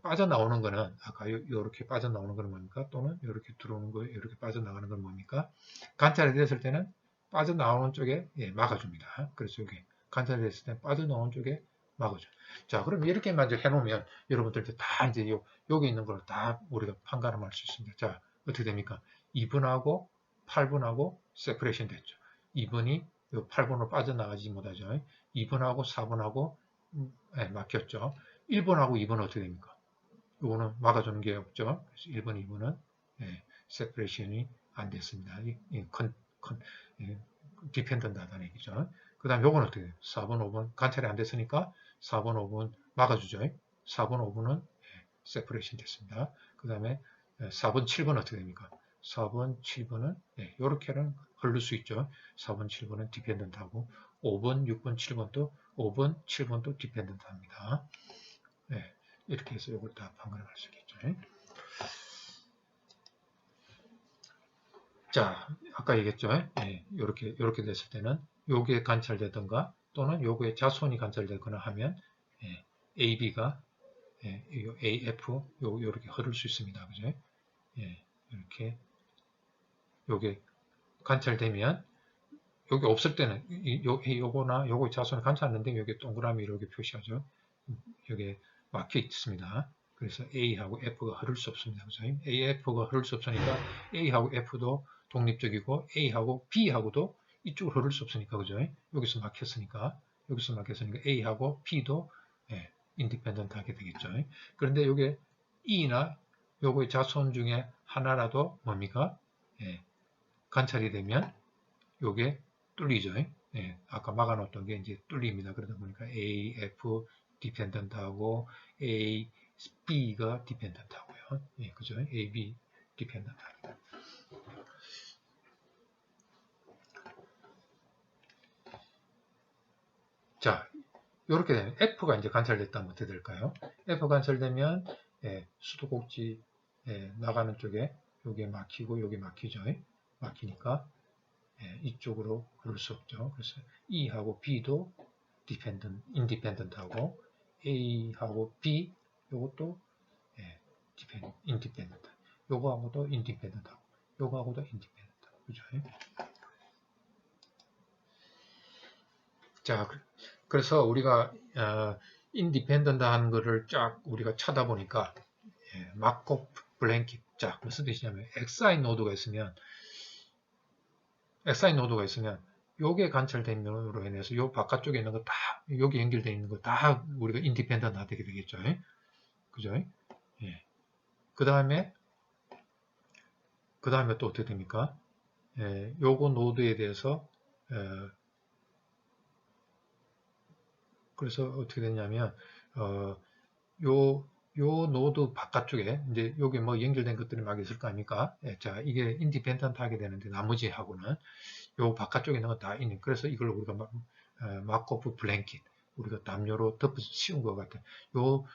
빠져나오는 거는 아까 이렇게 빠져나오는 거는 뭡니까? 또는 이렇게 들어오는 거, 이렇게 빠져나가는 건 뭡니까? 관찰이 됐을 때는 빠져나오는 쪽에 막아줍니다. 그래서 여기 관찰이 됐을 때는 빠져나오는 쪽에 막아줘. 자, 그럼 이렇게만 해놓으면 여러분들도 다 이제 여기 있는 걸 다 우리가 판가름할 수 있습니다. 자, 어떻게 됩니까? 2번하고 8번하고 세퍼레이션 됐죠. 2번이 8번으로 빠져나가지 못하죠. 2번하고 4번하고 막혔죠. 1번하고 2번은 어떻게 됩니까? 이거는 막아주는 게 없죠. 그래서 1번, 2번은 세퍼레이션이 안 됐습니다. 디펜던트 하다는 얘기죠. 그 다음 요건 어떻게 돼요? 4번, 5번 관찰이 안 됐으니까 4번, 5번 막아주죠. 4번, 5번은 세퍼레이션 됐습니다. 그 다음에 4번, 7번 어떻게 됩니까? 4번, 7번은 이렇게는 흐를 수 있죠. 4번, 7번은 디펜던트하고 5번, 6번, 7번도 5번, 7번도 디펜던트합니다. 이렇게 해서 이걸 다 판가름할 수 있겠죠. 자, 아까 얘기했죠. 이렇게 됐을 때는 요게 관찰되던가 또는 요거에 자손이 관찰되거나 하면 AB가 예, 이 AF 요렇게 흐를 수 있습니다. 그죠? 예, 이렇게 요게 관찰되면 여기 없을 때는 요거나 요거 자손 관찰하는데 여기 동그라미 이렇게 표시하죠. 여기 막혀 있습니다. 그래서 A하고 F가 흐를 수 없습니다. 그죠? AF가 흐를 수 없으니까 A하고 F도 독립적이고 A하고 B하고도 이쪽으로 흐를 수 없으니까 그죠? 여기서 막혔으니까 A하고 B도 예, 인디펜던트 하게 되겠죠. 그런데 요게 E나 요거의 자손 중에 하나라도 뭡니까? 예, 관찰이 되면 요게 뚫리죠. 예, 아까 막아놓았던 게 이제 뚫립니다. 그러다 보니까 A, F 디펜던트하고 A, B가 디펜던트하고요. 예, 그죠? A, B 디펜던트합니다. 자, 이렇게 되면 F가 이제 관찰됐다면 어떻게 될까요? F 관찰되면 예, 수도꼭지 예, 나가는 쪽에 여기에 막히고 여기 막히죠. 막히니까 예, 이쪽으로 흐를 수 없죠. 그래서 E하고 B도 인디펜던트하고 A하고 B 요것도 예, 인디펜던트. 요거하고도 인디펜던트하고 요거하고도 인디펜던트. 그죠? 자, 그래서 우리가 인디펜던트 하는 거를 쫙 우리가 찾아보니까 예, 마코프 블랭킷. 자, 무슨 뜻이냐면 xi 노드가 있으면 요게 관찰됨으로 인해서 요 바깥쪽에 있는 거 다 여기 연결되어 있는 거 다 우리가 인디펜던트 하게 되겠죠. 그죠? 예. 그 다음에 또 어떻게 됩니까? 예, 요거 노드에 대해서 그래서 어떻게 됐냐면 요 노드 바깥쪽에 이제 여기 뭐 연결된 것들이 막 있을 거 아닙니까? 예, 자, 이게 인디펜던트 하게 되는데 나머지하고는 요 바깥쪽에 있는 거 다 있는. 그래서 이걸 우리가 마코프 블랭킷 우리가 담요로 덮어 씌운 것 같아요. 요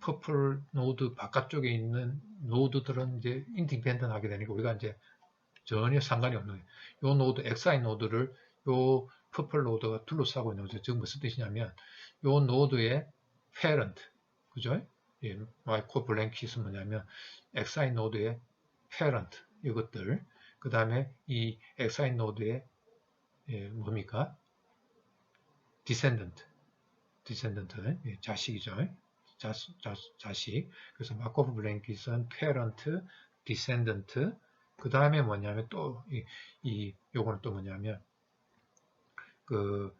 퍼플 노드 바깥쪽에 있는 노드들은 이제 인디펜던트 하게 되니까 우리가 이제 전혀 상관이 없는 거예요. 요 노드, XI 노드를 요 퍼플 노드가 둘러싸고 있는 거죠. 즉 무슨 뜻이냐면 요 노드의 parent, 그죠? 예, 마이코 블랭킷은 뭐냐면 XI 노드의 parent 이것들, 그 다음에 이 XI 노드의 예, 뭡니까? descendant, 예, 자식이죠. 자식. 그래서 마코프 블랭킷은 parent, descendant. 그 다음에 뭐냐면 또 요거는 또 뭐냐면 그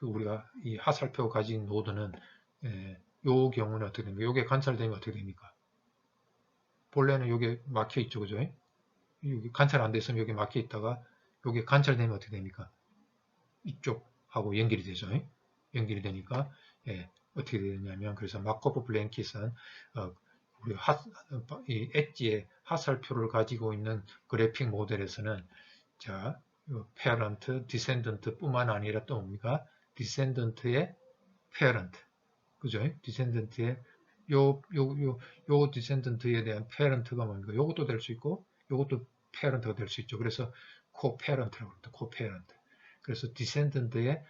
우리가 이 하살표 가진 노드는 요 경우는 어떻게 됩니까? 요게 관찰되면 어떻게 됩니까? 본래는 요게 막혀 있죠, 그죠? 여기 관찰 안 됐으면 여기 막혀 있다가 요게 관찰되면 어떻게 됩니까? 이쪽하고 연결이 되죠. 연결이 되니까 예, 어떻게 되냐면 그래서 마코프 블랭킷은 우리 이 엣지의 하살표를 가지고 있는 그래픽 모델에서는 자, parent, descendant 뿐만 아니라 또 뭡니까? descendant의 parent, 그죠? descendant의 요 descendant에 대한 parent가 뭡니까? 요것도 될 수 있고 요것도 parent가 될 수 있죠. 그래서 co-parent라고 합니다. co-parent. 그래서 descendant의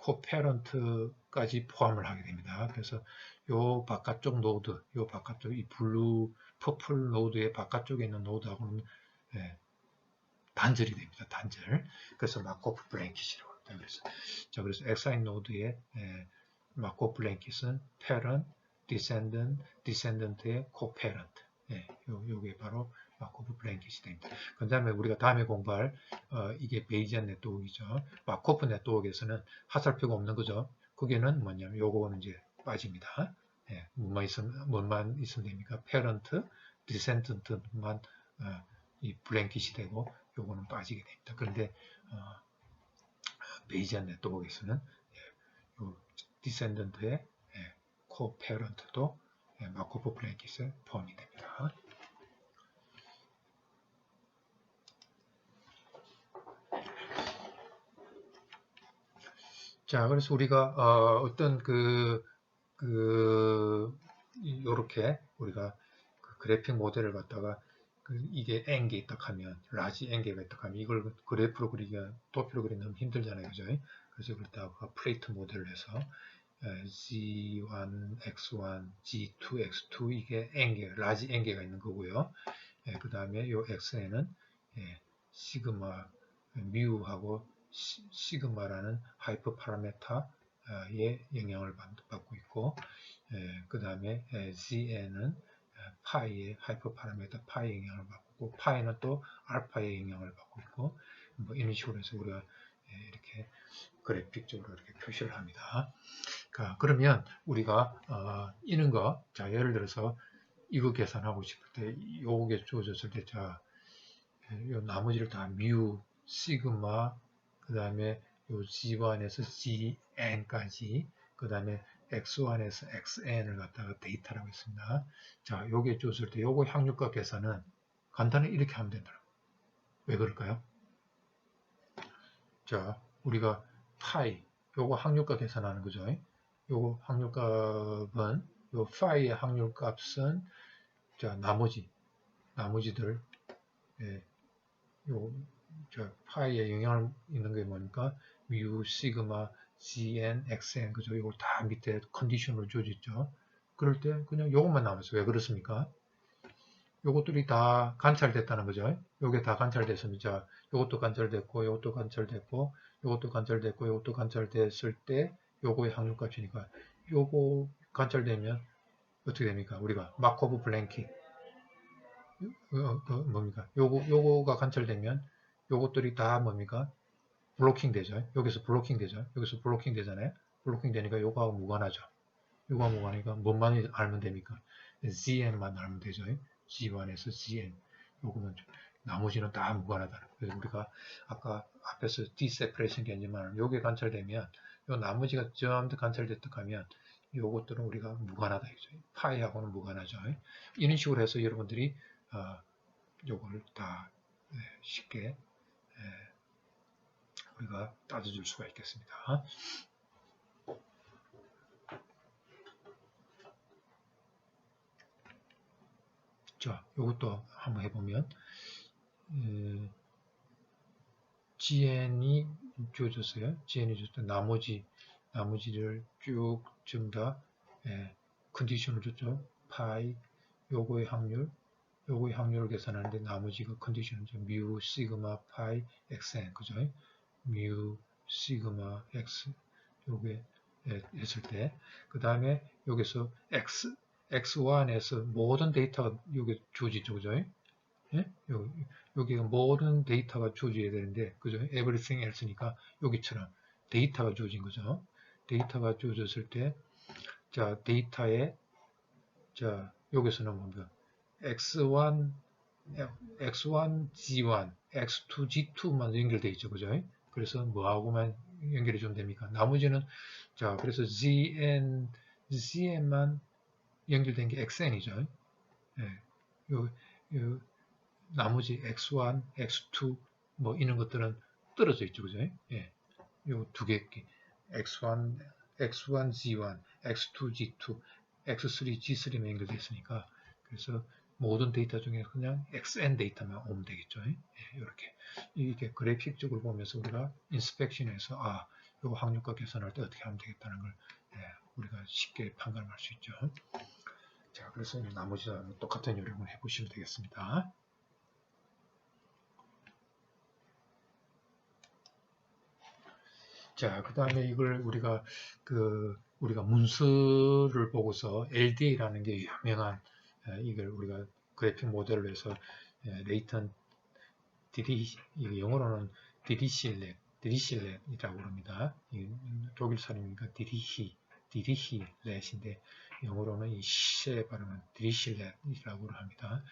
co-parent까지 포함을 하게 됩니다. 그래서 요 바깥쪽 노드, 요 바깥쪽 이 블루, 퍼플 노드의 바깥쪽에 있는 노드하고는 예, 단절이 됩니다. 단절. 그래서 마코프 블랭킷이라고 합니다. 그래서 XI 노드의 마코프 블랭킷은 parent, descendant의 co-parent. 예, 요게 바로 마코프 블랭킷이 됩니다. 그 다음에 우리가 다음에 공부할 이게 베이지안 네트워크이죠. 마코프 네트워크에서는 하살표가 없는 거죠. 거기는 뭐냐면 요거는 이제 빠집니다. 예, 뭐만 있으면 됩니까? parent, descendant만 이 블랭킷이 되고 요거는 빠지게 됩니다. 그런데 베이지안 네트워크에서는 요 디센던트의 코페런트도 마코프 블랭킷에 포함이 됩니다. 자, 그래서 우리가 어떤 요렇게 우리가 그 그래픽 모델을 갖다가 이게 N개 있다 하면, 라지 N개가 있다 하면 이걸 그래프로 그리기가 도표로 그리기 너무 힘들잖아요. 그죠? 그래서 그렇다고 플레이트 모델을 해서 G1, X1, G2, X2 이게 n개, 라지 n개가 있는 거고요. 그 다음에 요 xn은 시그마 뮤하고 시그마라는 하이퍼 파라메타의 영향을 받고 있고, 그 다음에 zn은 파이의 하이퍼 파라메타 파이의 영향을 받고 있고, 파이는 또 알파의 영향을 받고 있고, 뭐 이런 식으로 해서 우리가 이렇게 그래픽적으로 이렇게 표시를 합니다. 그러면 우리가 이런 거, 자 예를 들어서 이거 계산하고 싶을 때 요게 주어졌을 때, 자 요 나머지를 다 뮤, 시그마, 그 다음에 요 G1에서 GN까지, 그 다음에 X1에서 XN을 갖다가 데이터라고 했습니다. 자, 요게 줬을 때 요거 확률값 계산은 간단히 이렇게 하면 되더라고요. 왜 그럴까요? 자, 우리가 파이, 요거 확률값 계산하는 거죠. 요거 확률값은, 요 파이의 확률값은, 자, 나머지들, 파이에 영향을 있는 게 뭐니까, 뮤, 시그마, gn, xn, 그죠? 이걸 다 밑에 컨디션을 줘줬죠. 그럴 때 그냥 요것만 남았어요. 왜 그렇습니까? 요것들이 다 관찰됐다는 거죠. 요게 다 관찰됐으면, 자, 요것도 관찰됐고, 요것도 관찰됐고, 요것도 관찰됐고, 요것도 관찰됐을 때, 요거의 확률값이니까, 요거 관찰되면 어떻게 됩니까? 우리가 마코브 블랭키, 뭡니까? 요거가 관찰되면, 요것들이 다 뭡니까? 블로킹 되죠. 여기서 블로킹 되죠. 여기서 블로킹 되잖아요. 블로킹 되니까 요거하고 무관하죠. 요거하고 무관하니까 뭔만 알면 됩니까? GN만 알면 되죠. G1에서 GN. 요거는 나머지는 다 무관하다. 그래서 우리가 아까 앞에서 디세퍼레이션 개념만 요게 관찰되면 요 나머지가 전부 관찰됐다 하면 요것들은 우리가 무관하다. 파이하고는 무관하죠. 이런 식으로 해서 여러분들이 요거를 다 쉽게 우리가 따져줄 수가 있겠습니다. 자, 이것도 한번 해보면 GN이 주어졌어요. GN이 줬다. 나머지를 쭉 전부 다 컨디션을 줬죠. 파이, 요거의 확률을 계산하는데 나머지가 컨디션은 뮤, 시그마, 파이, xn, 그죠? 뮤, 시그마, x, 요게 했을 때, 그 다음에 여기서 x1에서 모든 데이터가 여기 주어지죠, 그죠? 예? 여기 모든 데이터가 주어져야 되는데, 그죠? everything else니까 여기처럼 데이터가 주어진 거죠. 데이터가 주어졌을 때, 자, 데이터에, 자, 여기서는 뭔가 x1, G1, X2, G2만 연결되어 있죠, 그죠? 그래서 뭐하고만 연결해 주면 됩니까? 나머지는, 자, 그래서 GN만 연결된 게 XN이죠. 예, 요 나머지 X1, X2 뭐 이런 것들은 떨어져 있죠, 그죠? 예, 요 두 개, X1, G1, X2, G2, X3, G3만 연결되어 있으니까 그래서 모든 데이터 중에 그냥 XN 데이터만 오면 되겠죠. 예, 이렇게 이게 그래픽적으로 보면서 우리가 인스펙션에서 이거 확률값 계산할 때 어떻게 하면 되겠다는 걸 우리가 쉽게 판단할 수 있죠. 자, 그래서 나머지는 똑같은 요령을 해보시면 되겠습니다. 자, 그 다음에 이걸 우리가 문서를 보고서 LDA라는 게 유명한 이걸 우리가 그래픽 모델로 해서 레이턴 영어로는 디리실렛이라고 합니다. 독일 사람이니까 디리히렛인데 영어로는 이 시에 발음은 디리실렛이라고 합니다.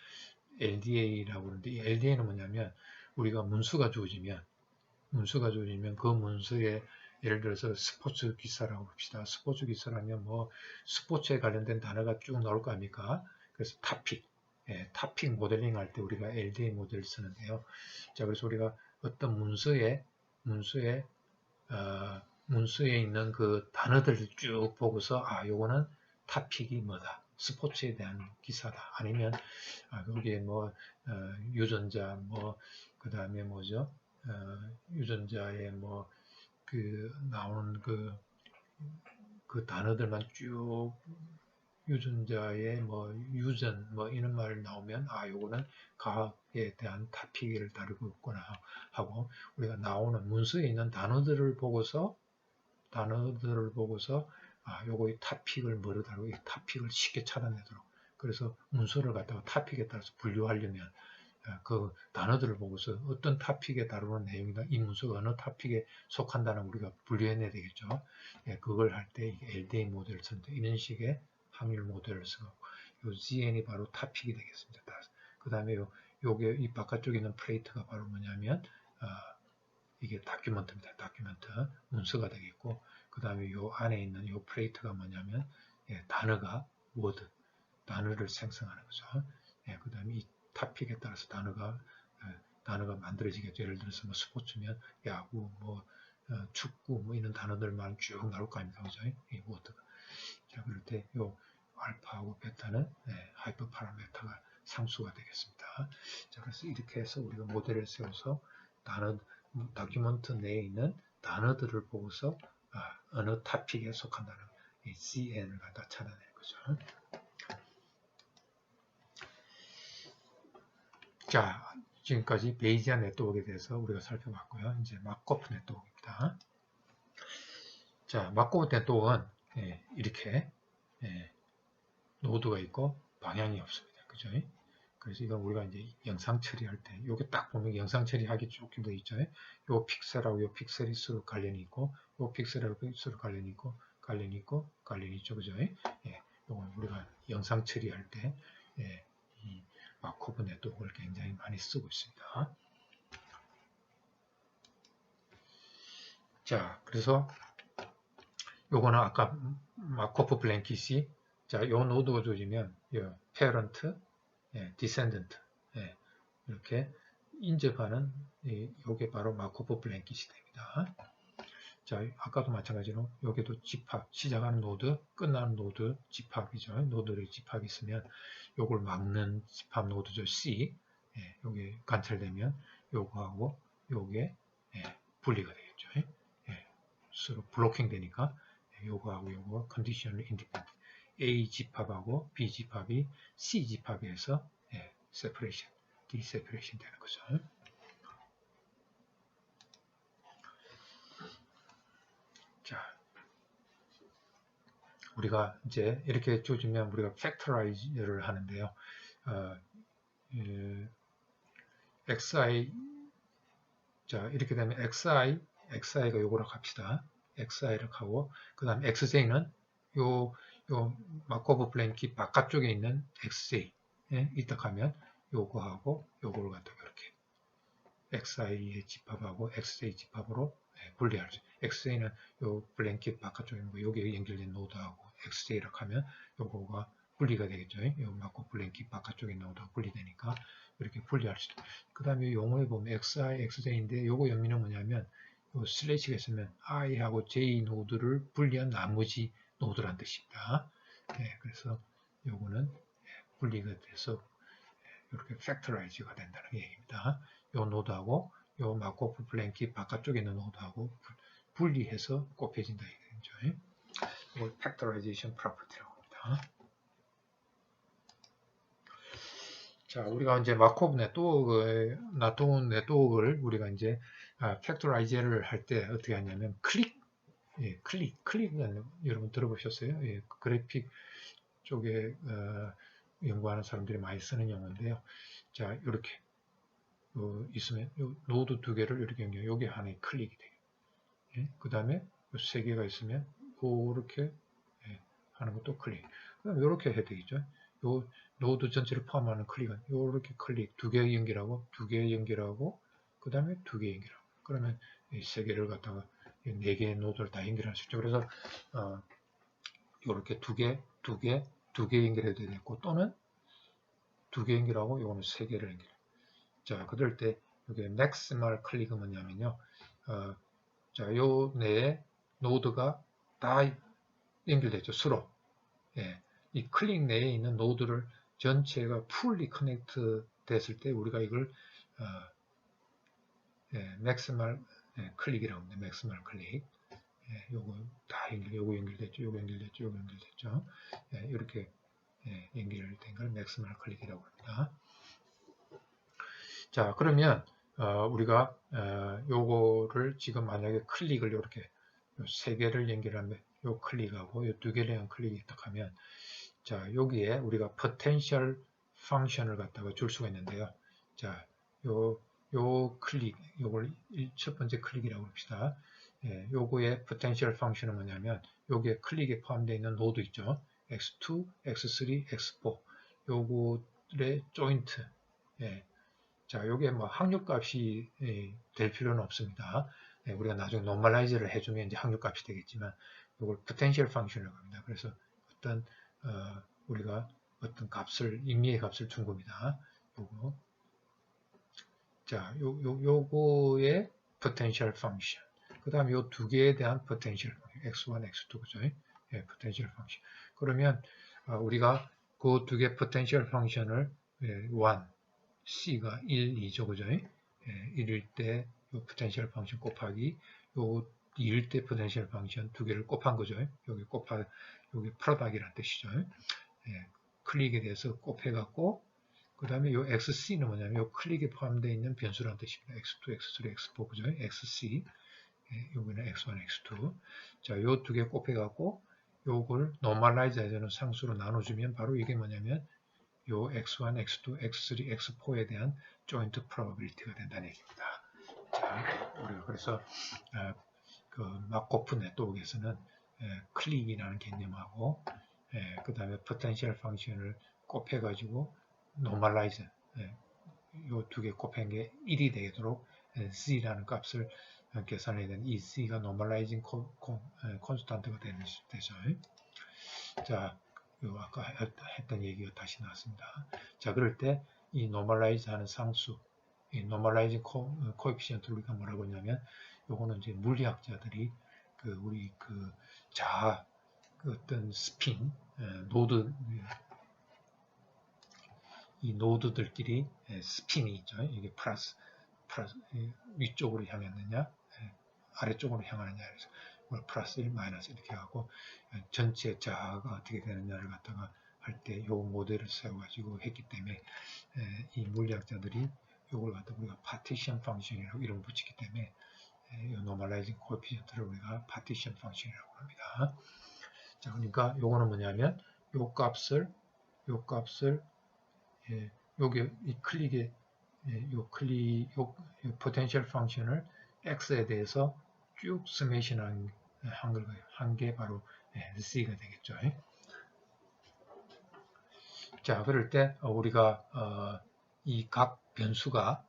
LDA라고 하는데 이 LDA는 뭐냐면 우리가 문서가 주어지면 그 문서에 예를 들어서 스포츠 기사라고 합시다. 스포츠 기사라면 뭐 스포츠에 관련된 단어가 쭉 나올 거 아닙니까? 그래서 타픽 모델링 할 때 우리가 LDA 모델을 쓰는데요. 자, 그래서 우리가 어떤 문서에 있는 그 단어들을 쭉 보고서 요거는 타픽이 뭐다. 스포츠에 대한 기사다. 아니면 거기에 뭐 유전자 그 다음에 뭐죠? 유전자에 나오는 그 단어들만 쭉 유전자의 뭐 유전 뭐 이런 말 나오면 요거는 과학에 대한 토픽을 다루고 있구나 하고, 우리가 나오는 문서에 있는 단어들을 보고서 요거의 토픽을 뭐로 다루고 이 토픽을 쉽게 찾아내도록, 그래서 문서를 갖다가 토픽에 따라서 분류하려면 그 단어들을 보고서 어떤 토픽에 다루는 내용이다, 이 문서가 어느 토픽에 속한다는 우리가 분류해내야 되겠죠. 그걸 할 때 LDA 모델을 쓰는데 이런 식의 확률 모델을 쓰고, 요 GN이 바로 토픽이 되겠습니다. 그 다음에 요게 이 바깥쪽에 있는 플레이트가 바로 뭐냐면 이게 다큐멘트입니다. 다큐멘트 문서가 되겠고, 그 다음에 요 안에 있는 요 플레이트가 뭐냐면 단어가 워드, 단어를 생성하는 거죠. 그 다음에 이 토픽에 따라서 단어가 만들어지겠죠. 예를 들어서 뭐 스포츠면 야구, 뭐 축구, 뭐 이런 단어들만 쭉 나올 거 아닙니까, 그죠? 이 워드가. 자, 그럴 때 요 알파하고 베타는 하이퍼 파라메타가 상수가 되겠습니다. 자, 그래서 이렇게 해서 우리가 모델을 세워서 다큐멘트 내에 있는 단어들을 보고서 어느 토픽에 속한다는 이 CN을 갖다 찾아내는 거죠. 자, 지금까지 베이지안 네트워크에 대해서 우리가 살펴봤고요. 이제 마코프 네트워크입니다. 자, 마코프 네트워크는 이렇게 노드가 있고 방향이 없습니다. 그죠? 그래서 이건 우리가 이제 영상 처리할 때, 요게 딱 보면 영상 처리하기 좋게 되어 있죠. 요 픽셀하고 요 픽셀이 서로 관련이 있고, 요 픽셀하고 서로 관련이 있고, 관련이 있죠. 그죠? 요건 우리가 영상 처리할 때, 이 마코프 네트워크를 굉장히 많이 쓰고 있습니다. 자, 그래서 요거는 아까 마코프 블랭킷이, 자, 요 노드가 주어지면, 요 페런트, 디센던트, 이렇게 인접하는 요게 바로 마코프 블랭킷이 됩니다. 자, 아까도 마찬가지로 여기도 집합, 시작하는 노드, 끝나는 노드 집합이죠. 노드의 집합이 있으면 요걸 막는 집합 노드죠. C. 요게 관찰되면 요거하고 요게 분리가 되겠죠. 서로 블로킹 되니까 요거하고 요거 컨디셔널 인디펜던트. A 집합하고 B 집합이 C 집합에서 세퍼레이션, 디세퍼레이션 되는 거죠. 자, 우리가 이제 이렇게 주어지면 우리가 팩터라이즈를 하는데요. xi, 자, 이렇게 되면 xi가 요거라고 합시다. xi를 하고, 그 다음에 xj는 요 마코브 블랭킷 바깥쪽에 있는 xj, 이딱 하면 요거하고 요거를 갖다가 이렇게 xi의 집합하고 xj 집합으로 분리하죠. xj는 요 블랭킷 바깥쪽에 있는 거, 여기에 연결된 노드하고 xj라고 하면 요거가 분리가 되겠죠. 요 마코브 블랭킷 바깥쪽에 있는 노드가 분리되니까 이렇게 분리할 수 있다. 그 다음에 용어에 보면 xi, xj인데 요거 의미는 뭐냐면 요 슬래시가 있으면 i하고 j 노드를 분리한 나머지 노드란 뜻입니다. 그래서 요거는 분리가 돼서 이렇게 팩터라이즈가 된다는 얘기입니다. 요 노드하고 요 마코프 블랭킷 바깥쪽에 있는 노드하고 분리해서 곱해진다 이거죠. 이걸 팩터라이제이션 프로퍼티라고 합니다. 자, 우리가 이제 마코브 네트워크를 우리가 이제 팩터라이즈를 할 때 어떻게 하냐면 클릭 여러분 들어보셨어요? 그래픽 쪽에 연구하는 사람들이 많이 쓰는 용어인데요. 자, 이렇게 있으면 노드 두 개를 이렇게 연결, 여기 하나의 클릭이 돼요. 그 다음에 세 개가 있으면 이렇게 하는 것도 클릭. 그다음 이렇게 해야 되겠죠. 요 노드 전체를 포함하는 클릭은 이렇게 클릭 두 개 연결하고 두 개 연결하고 그 다음에 두 개 연결하고, 그러면 세 개를 갖다가 네 개의 노드를 다 연결할 수 있죠. 그래서 이렇게 두 개 연결해도 되겠고, 또는 두 개 연결하고 이거는 세 개를 연결. 자, 그럴 때 여기 맥시멀 클릭은 뭐냐면요. 자, 요 내에 노드가 다 연결됐죠. 서로. 이 클릭 내에 있는 노드를 전체가 풀리 커넥트 됐을 때 우리가 이걸 맥시멀 클릭이라고 합니다. 맥시멀 클릭. 요거 다 요거 연결됐죠. 요거 연결됐죠. 요거 연결됐죠. 이렇게 연결된 걸 맥시멀 클릭이라고 합니다. 자, 그러면 우리가 요거를 지금 만약에 클릭을 이렇게 세 개를 연결하면 요 클릭하고 요 두 개를 클릭이 딱 하면 자, 여기에 우리가 potential function을 갖다가 줄 수가 있는데요. 자, 요 클릭, 요걸 첫 번째 클릭이라고 합시다. 요거의 potential function은 뭐냐면 여기에 클릭에 포함되어 있는 노드 있죠. x2, x3, x4 요거의 조인트. 자, 요게 뭐 확률값이 될 필요는 없습니다. 우리가 나중에 normalize를 해주면 이제 확률값이 되겠지만 요걸 potential function이라고 합니다. 그래서 어떤 우리가 어떤 값을 임의의 값을 준 겁니다. 요거. 자, 요거의 potential function. 그 다음에 요 두 개에 대한 potential function. x1, x2 그죠? potential function. 그러면 우리가 그 두 개 potential function을 1, c가 1, 2죠, 그죠? 1일 때 요 potential function 곱하기 요 2일 때 potential function 두 개를 곱한 거죠. 여기 여기 프로덕이라는 뜻이죠. 클릭에 대해서 곱해갖고 그 다음에 요 XC는 뭐냐면 요 클릭에 포함되어 있는 변수라는 뜻입니다. X2, X3, X4 그죠? XC 요거는 X1, X2 자, 요 두 개 곱해갖고 요걸 normalize 해주는 상수로 나눠주면 바로 이게 뭐냐면 요 X1, X2, X3, X4에 대한 joint probability가 된다는 얘기입니다. 자, 우리가 그래서 그 마코프 네트워크에서는 클릭이라는 개념하고 그 다음에 potential function을 곱해가지고 normalize 요 두 개 곱한 게 1이 되도록 c라는 값을 계산해야 되는 이 c가 normalizing constant가 되죠. 자, 요 아까 했던 얘기가 다시 나왔습니다. 자, 그럴 때 이 normalize 하는 상수, 이 normalizing coefficient를 우리가 뭐라고 하냐면 요거는 이제 물리학자들이 우리 자아 어떤 스핀 노드 이 노드들끼리 스핀이 있죠. 이게 플러스 위쪽으로 향했느냐 아래쪽으로 향하느냐 그래서 플러스 1, 마이너스 이렇게 하고 전체 자아가 어떻게 되느냐를 갖다가 할 때 요 모델을 세워가지고 했기 때문에 이 물리학자들이 요걸 갖다 우리가 파티션 펑션이라고 이름을 붙이기 때문에 이 normalizing coefficient를 우리가 파티션 펑션이라고 합니다. 자, 그러니까 요거는 뭐냐면 요 값을 요게 이 클릭에 요 potential function을 x에 대해서 쭉 스매싱 한 게 바로 c가 되겠죠. 자, 그럴 때 우리가 이 각 변수가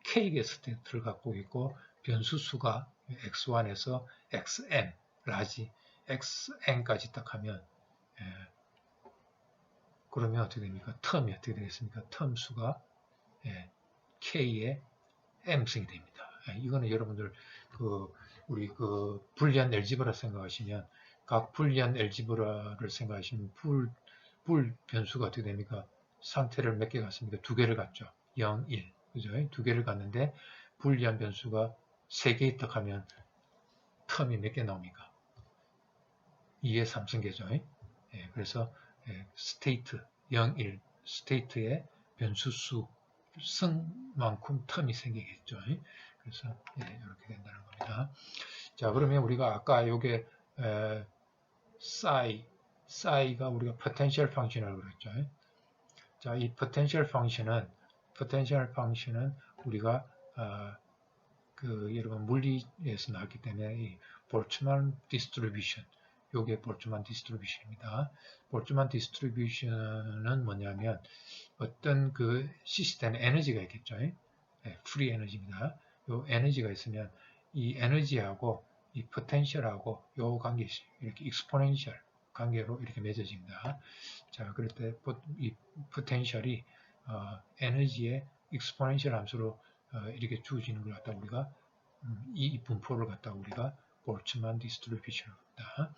k의 스테이트를 갖고 있고 변수 수가 x1에서 xn 라지 xn까지 딱 하면 그러면 어떻게 됩니까? 텀이 어떻게 되겠습니까? 텀 수가 k의 m승이 됩니다. 이거는 여러분들 우리 불리한 엘지브라 생각하시면 각 불리한 엘지브라를 생각하시면 불 변수가 어떻게 됩니까? 상태를 몇 개 갖습니까? 두 개를 갖죠. 0, 1. 그죠? 두 개를 갖는데 불리한 변수가 3개 있다 하면 텀이 몇 개 나옵니까? 2의 3승계죠. 그래서 스테이트 0, 1 스테이트의 변수수 승만큼 텀이 생기겠죠. 그래서 이렇게 된다는 겁니다. 자, 그러면 우리가 아까 요게 psi가 우리가 potential function이라고 그랬죠. 자, 이 potential function은 우리가 여러분 물리에서 나왔기 때문에 이 볼츠만 디스트리뷰션 요게 볼츠만 디스트리뷰션입니다. 볼츠만 디스트리뷰션은 뭐냐면 어떤 시스템에 에너지가 있겠죠. 프리 에너지입니다. 요 에너지가 있으면 이 에너지하고 이 포텐셜하고 요 관계 이렇게 익스포넨셜 관계로 이렇게 맺어집니다. 자, 그럴 때 이 포텐셜이 에너지의 익스포넨셜 함수로 이렇게 주어지는 걸 갖다 우리가 이 분포를 갖다 우리가 볼츠만 디스트리뷰션을 합니다.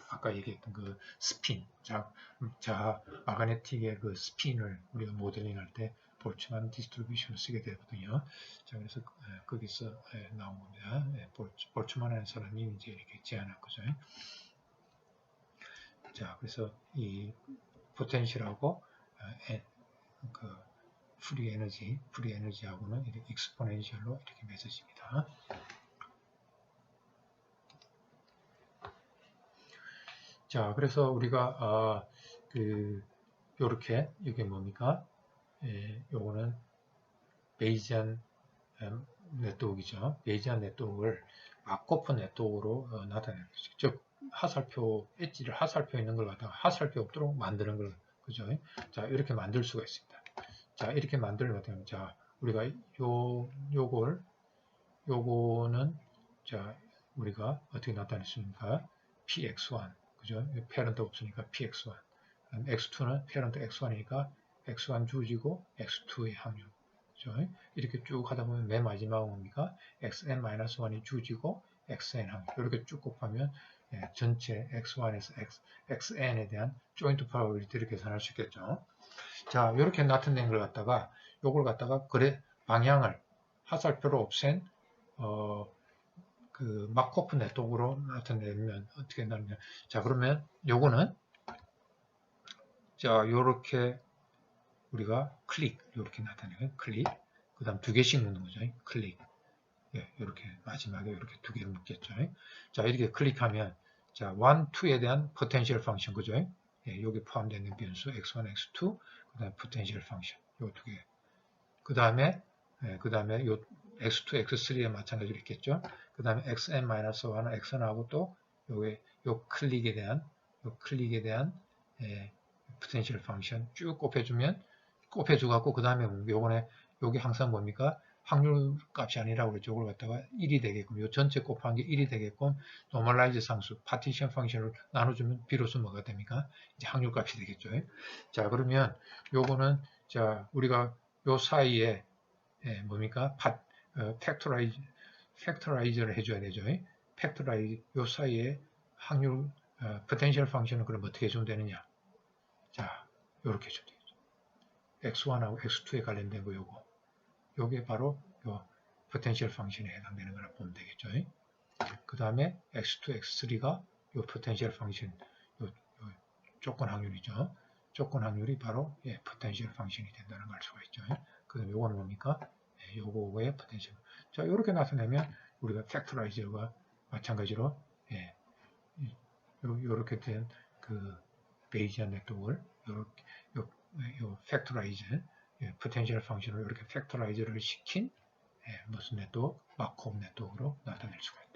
아까 얘기했던 스핀, 마그네틱의 스핀을 우리가 모델링할 때 볼츠만 디스트리뷰션을 쓰게 되거든요. 자, 그래서 거기서 나온 겁니다. 볼츠만이라는 사람이 이제 이렇게 제안한 거죠. 자, 그래서 이 포텐셜하고 그 프리 에너지하고는 이렇게 익스포넨셜로 이렇게 맺어집니다. 자, 그래서 우리가 요렇게 이게 뭡니까? 요거는 베이지안 네트워크이죠. 베이지안 네트워크를 마코프 네트워크로 나타내는 거죠. 즉 하살표 엣지를 하살표 있는 걸 갖다가 하살표 없도록 만드는 걸 그죠? 자, 이렇게 만들 수가 있습니다. 자, 이렇게 만들면 되면 자, 우리가 요거는 자, 우리가 어떻게 나타냈습니까? px1 그죠? 페런트 없으니까 px1 x2는 페런트 x1이니까 x1 주지고 x2의 확률 그죠? 이렇게 쭉 하다 보면 맨 마지막은 뭡니까? xn-1이 주지고 xn 확률 이렇게 쭉 곱하면 전체 x1에서 xn에 대한 조인트 프로바빌리티를 계산할 수 있겠죠. 자, 이렇게 나타낸 걸 갖다가 요걸 갖다가 그래 방향을 하살표로 없앤 그 마코프 네트워크로 나타내면 어떻게 나느냐. 자, 그러면 요거는 자, 요렇게 우리가 클릭 이렇게 나타내요. 클릭. 그다음 두 개씩 넣는 거죠. 클릭. 예, 이렇게 마지막에 이렇게 두 개를 묶겠죠. 자, 이렇게 클릭하면 자, 1, 2에 대한 포텐셜 펑션 그죠? 예, 여기 포함되는 변수 x1, x2, 그다음에 포텐셜 펑션 요 두 개. 그다음에 요 x2, x3에 마찬가지로 있겠죠. 그다음에 xn-1은 xn하고 또 요 클릭에 대한 포텐셜 펑션 쭉 곱해줘 갖고 그다음에 요번에 여기 항상 뭡니까? 확률 값이 아니라고 그랬죠. 이걸 갖다가 1이 되게끔, 요 전체 곱한 게 1이 되게끔 노멀라이즈 상수, 파티션 펑션을 나눠주면 비로소 뭐가 됩니까? 이제 확률 값이 되겠죠. 자, 그러면 요거는, 자, 우리가 요 사이에, 뭡니까? 팩토라이저를 해줘야 되죠. 요 사이에 확률, 포텐셜 펑션은 그럼 어떻게 해주면 되느냐? 자, 요렇게 해주면 되겠죠. x1하고 x2에 관련된 거 요거. 요게 바로 요 포텐셜 펑션에 해당되는 거라 보면 되겠죠. 그 다음에 x2, x3가 요 포텐셜 펑션, 요 조건 확률이죠. 조건 확률이 바로 포텐셜 펑션이 된다는 걸 알 수가 있죠. 그 다음에 요거는 뭡니까? 요거의 포텐셜. 자, 요렇게 나타내면 우리가 팩토라이저가 마찬가지로 요렇게 된 그 베이지안 네트워크를 요 팩토라이저 포텐셜 펑션을 이렇게 팩토라이저를 시킨 무슨 네트워크? 마코브 네트워크로 나타낼 수가 있다.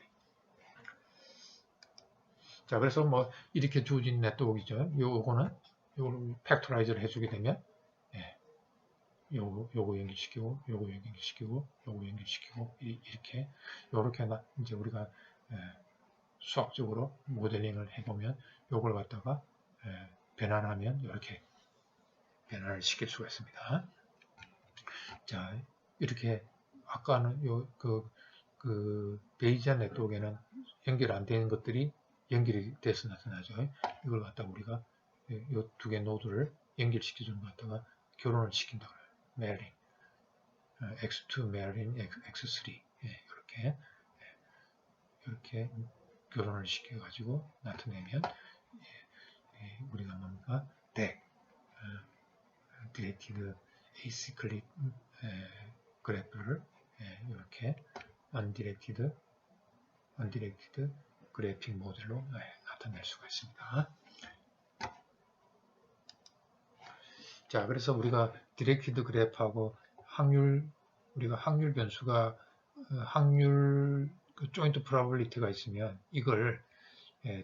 자, 그래서 뭐 이렇게 주어진 네트워크이죠. 요거는 팩토라이저를 해주게 되면 요거 연결시키고 요거 연결시키고 요거 연결시키고 이렇게 이제 우리가 수학적으로 모델링을 해보면 요걸 갖다가 변환하면 이렇게 변환을 시킬 수가 있습니다. 자, 이렇게 아까는 그 베이지안 네트워크에는 연결 안 되는 것들이 연결이 돼서 나타나죠. 이걸 갖다가 우리가 이 두 개 노드를 연결시켜주는 것 갖다가 결혼을 시킨다고 해요. 메링, x2 메링, x3 이렇게 결혼을 시켜가지고 나타내면 우리가 뭡니까? 디렉티드 에이시클릭 그래프를 이렇게 언디렉티드 그래픽 모델로 나타낼 수가 있습니다. 자, 그래서 우리가 디렉티드 그래프하고 우리가 확률 변수가 확률 조인트 프로바빌리티가 있으면 이걸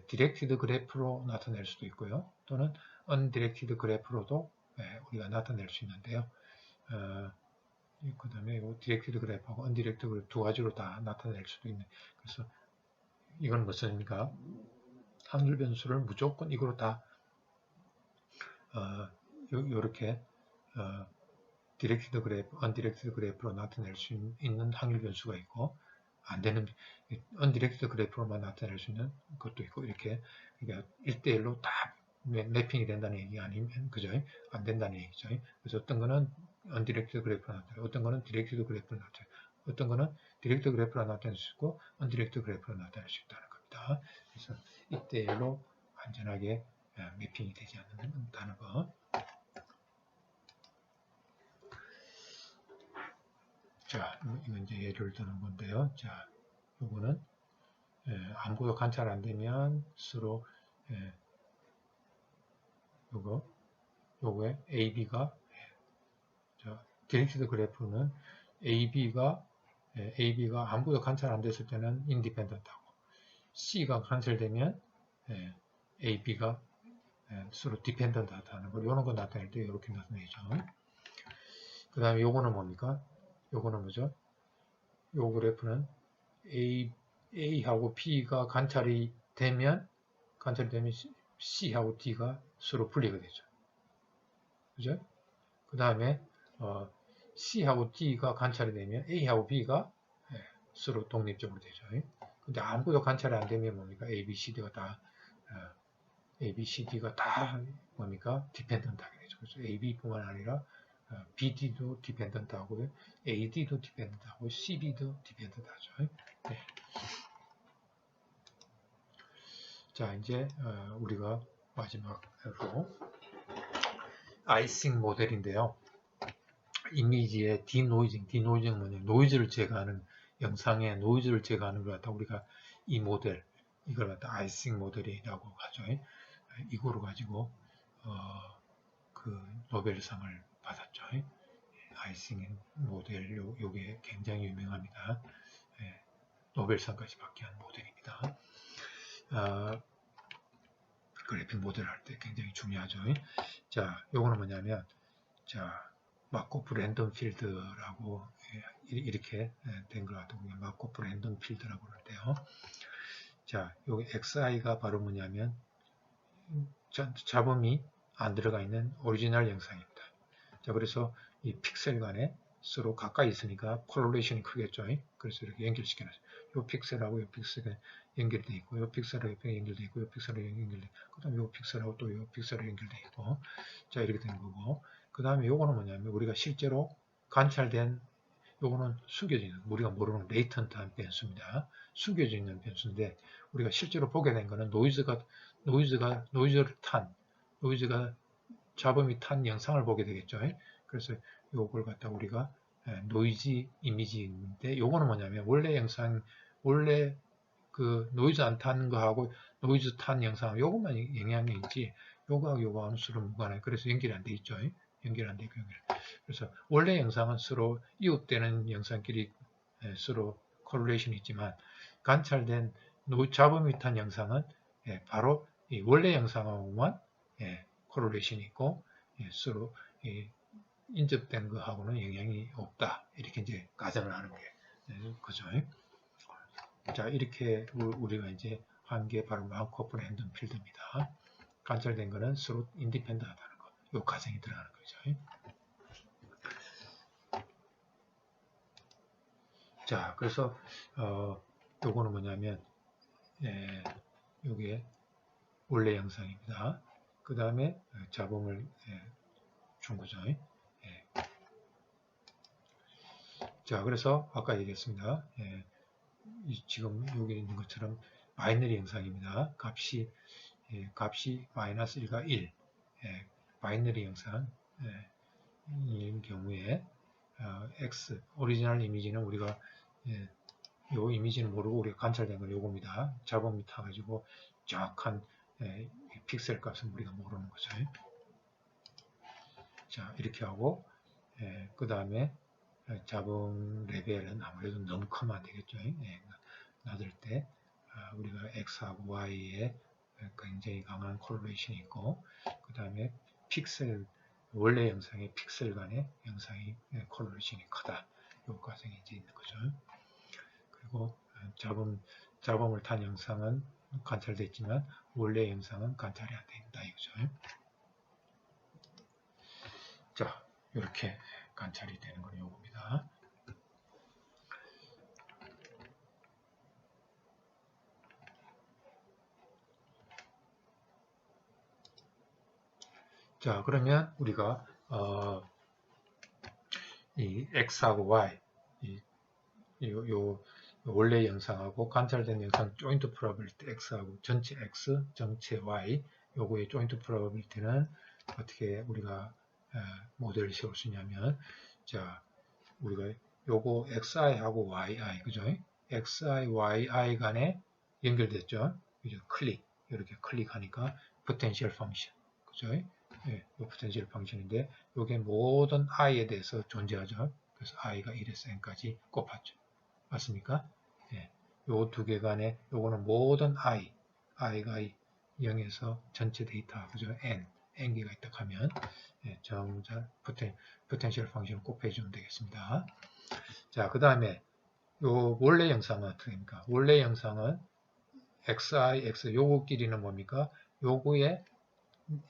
디렉티드 그래프로 나타낼 수도 있고요. 또는 언디렉티드 그래프로도 우리가 나타낼 수 있는데요. 그 다음에 디렉티드 그래프하고 언디렉티드 그래프 두 가지로 다 나타낼 수도 있는. 그래서 이건 무엇입니까? 확률 변수를 무조건 이거로 다 요렇게 디렉티드 그래프, 언디렉티드 그래프로 나타낼 수 있는 확률 변수가 있고 안 되는 언디렉티드 그래프로만 나타낼 수 있는 것도 있고 이렇게 그러니까 1대1로 다 매핑이 된다는 얘기 아니면 그죠? 안 된다는 얘기죠. 그래서 어떤 거는 언디렉티드 그래프로 나타내. 어떤 거는 디렉티드 그래프로 나타내. 어떤 거는 디렉트 그래프로 나타낼 수 있고 언디렉트 그래프로 나타낼 수 있다는 겁니다. 그래서 이때로 안전하게 매핑이 되지 않는다는 거. 자, 이건 이제 예를 드는 건데요. 자, 요거는 아무도 관찰 안 되면 서로 요거에 AB가 디렉티드 그래프는 AB가 아무도 관찰 안 됐을 때는 인디펜던트하고 C가 관찰되면 AB가 서로 디펜던트하다는 걸 이런 거 나타낼 때 이렇게 나타내죠. 그 다음에 요거는 뭡니까? 요거는 뭐죠? 요 그래프는 A하고 B가 관찰이 되면 C하고 D가 서로 분리가 되죠. 그죠? 그 다음에 C하고 D가 관찰이 되면 A하고 B가 서로 독립적으로 되죠. 근데 아무것도 관찰이 안 되면 뭡니까? A, B, C, D가 다 뭡니까? 디펜던트하게 되죠. 그래서 A, B뿐만 아니라 BD도 디펜던트 하고요. AD도 디펜던트 하고 CB도 디펜던트 하죠. 네. 자, 이제 우리가 마지막으로 아이싱 모델인데요. 이미지의 디노이징은 뭐냐면 노이즈를 제거하는 영상에 노이즈를 제거하는 걸 갖다 우리가 이 모델 이걸 갖다 아이싱 모델이라고 하죠. 이거로 가지고 그 노벨상을 받았죠. 아이싱 모델 요게 굉장히 유명합니다. 노벨상까지 받게 한 모델입니다. 그래픽 모델 할 때 굉장히 중요하죠. 자, 요거는 뭐냐면 자 마코프 랜덤 필드라고 이렇게 된 것 같아요. 마코프 랜덤 필드라고 그러는데요. 자, 여기 XI가 바로 뭐냐면 잡음이 안 들어가 있는 오리지널 영상입니다. 자, 그래서 이 픽셀 간에 서로 가까이 있으니까 콜레이션이 크겠죠. 그래서 이렇게 연결시켜놨어요. 이 픽셀하고 이 픽셀에 연결되어 있고, 이 픽셀하고 옆에 연결되어 있고, 이 픽셀하고 연결되어 있고, 그 다음에 이 픽셀하고 또 이 픽셀하고 연결되어 있고, 자, 이렇게 된 거고, 그 다음에 요거는 뭐냐면 우리가 실제로 관찰된 요거는 숨겨져 있는, 우리가 모르는 레이턴트한 변수입니다. 숨겨져 있는 변수인데, 우리가 실제로 보게 된 거는 노이즈가 잡음이 탄 영상을 보게 되겠죠. 그래서 요걸 갖다 우리가 노이즈 이미지인데, 요거는 뭐냐면 원래 그 노이즈 안 탄 거하고 노이즈 탄 영상 요것만 영향이 있지 요거하고 요거하고는 서로 무관해요. 그래서 연결이 안 돼 있죠. 연결 안 되고 그래서 원래 영상은 서로 이웃되는 영상끼리 서로 콜레이션이 있지만 관찰된 잡음이 탄 영상은 바로 이 원래 영상하고만 콜레이션이 있고 서로 인접된 거하고는 영향이 없다. 이렇게 이제 가정을 하는 게 그죠. 자, 이렇게 우리가 이제 한 게 바로 마코프 랜덤 필드입니다. 관찰된 거는 서로 인디펜던트하다는 거. 요 가정이 들어가는 거죠. 자, 그래서 요거는 뭐냐면 요게 원래 영상입니다. 그 다음에 잡음을 준 거죠. 자, 그래서 아까 얘기했습니다. 지금 여기 있는 것처럼 바이너리 영상입니다. 값이 마이너스 1과 1 바이너리 영상인 경우에 X 오리지널 이미지는 우리가 요 이미지는 모르고 우리가 관찰된 건 요겁니다. 잡음이 타가지고 정확한 픽셀 값은 우리가 모르는 거죠. 자, 이렇게 하고 그 다음에 잡음 레벨은 아무래도 너무 크면 안 되겠죠. 낮을 때 우리가 X하고 Y에 굉장히 강한 콜레이션이 있고, 그 다음에 픽셀 원래 영상의 픽셀 간의 영상이 콜레이션이 크다. 요 과정이 이제 있는 거죠. 그리고 잡음을 탄 영상은 관찰됐지만 원래 영상은 관찰이 안 된다 이거죠. 자, 이렇게 관찰이 되는 건 요겁니다. 자, 그러면 우리가 이 x하고 y, 요 원래 영상하고 관찰된 영상 조인트 프로버빌티 x하고 전체 x, 전체 y, 요거의 조인트 프로버빌티는 어떻게 우리가 모델을 세울 수 있냐면, 자, 우리가 요거 xi하고 yi, 그죠? xi, yi 간에 연결됐죠? 그죠? 클릭, 이렇게 클릭하니까 포텐셜 펑션, 그죠? 예, 요 포텐셜 펑션인데, 요게 모든 i에 대해서 존재하죠. 그래서 i가 1에서 n까지 곱하죠. 맞습니까? 예, 요 두 개 간에 요거는 모든 i가 0에서 전체 데이터, 그죠? n개가 있다 하면, 예, 정자 포텐셜 펑션을 곱해주면 되겠습니다. 자, 그 다음에 요 원래 영상은 어떻게 됩니까? 원래 영상은 xi, x 요거끼리는 뭡니까? 요거에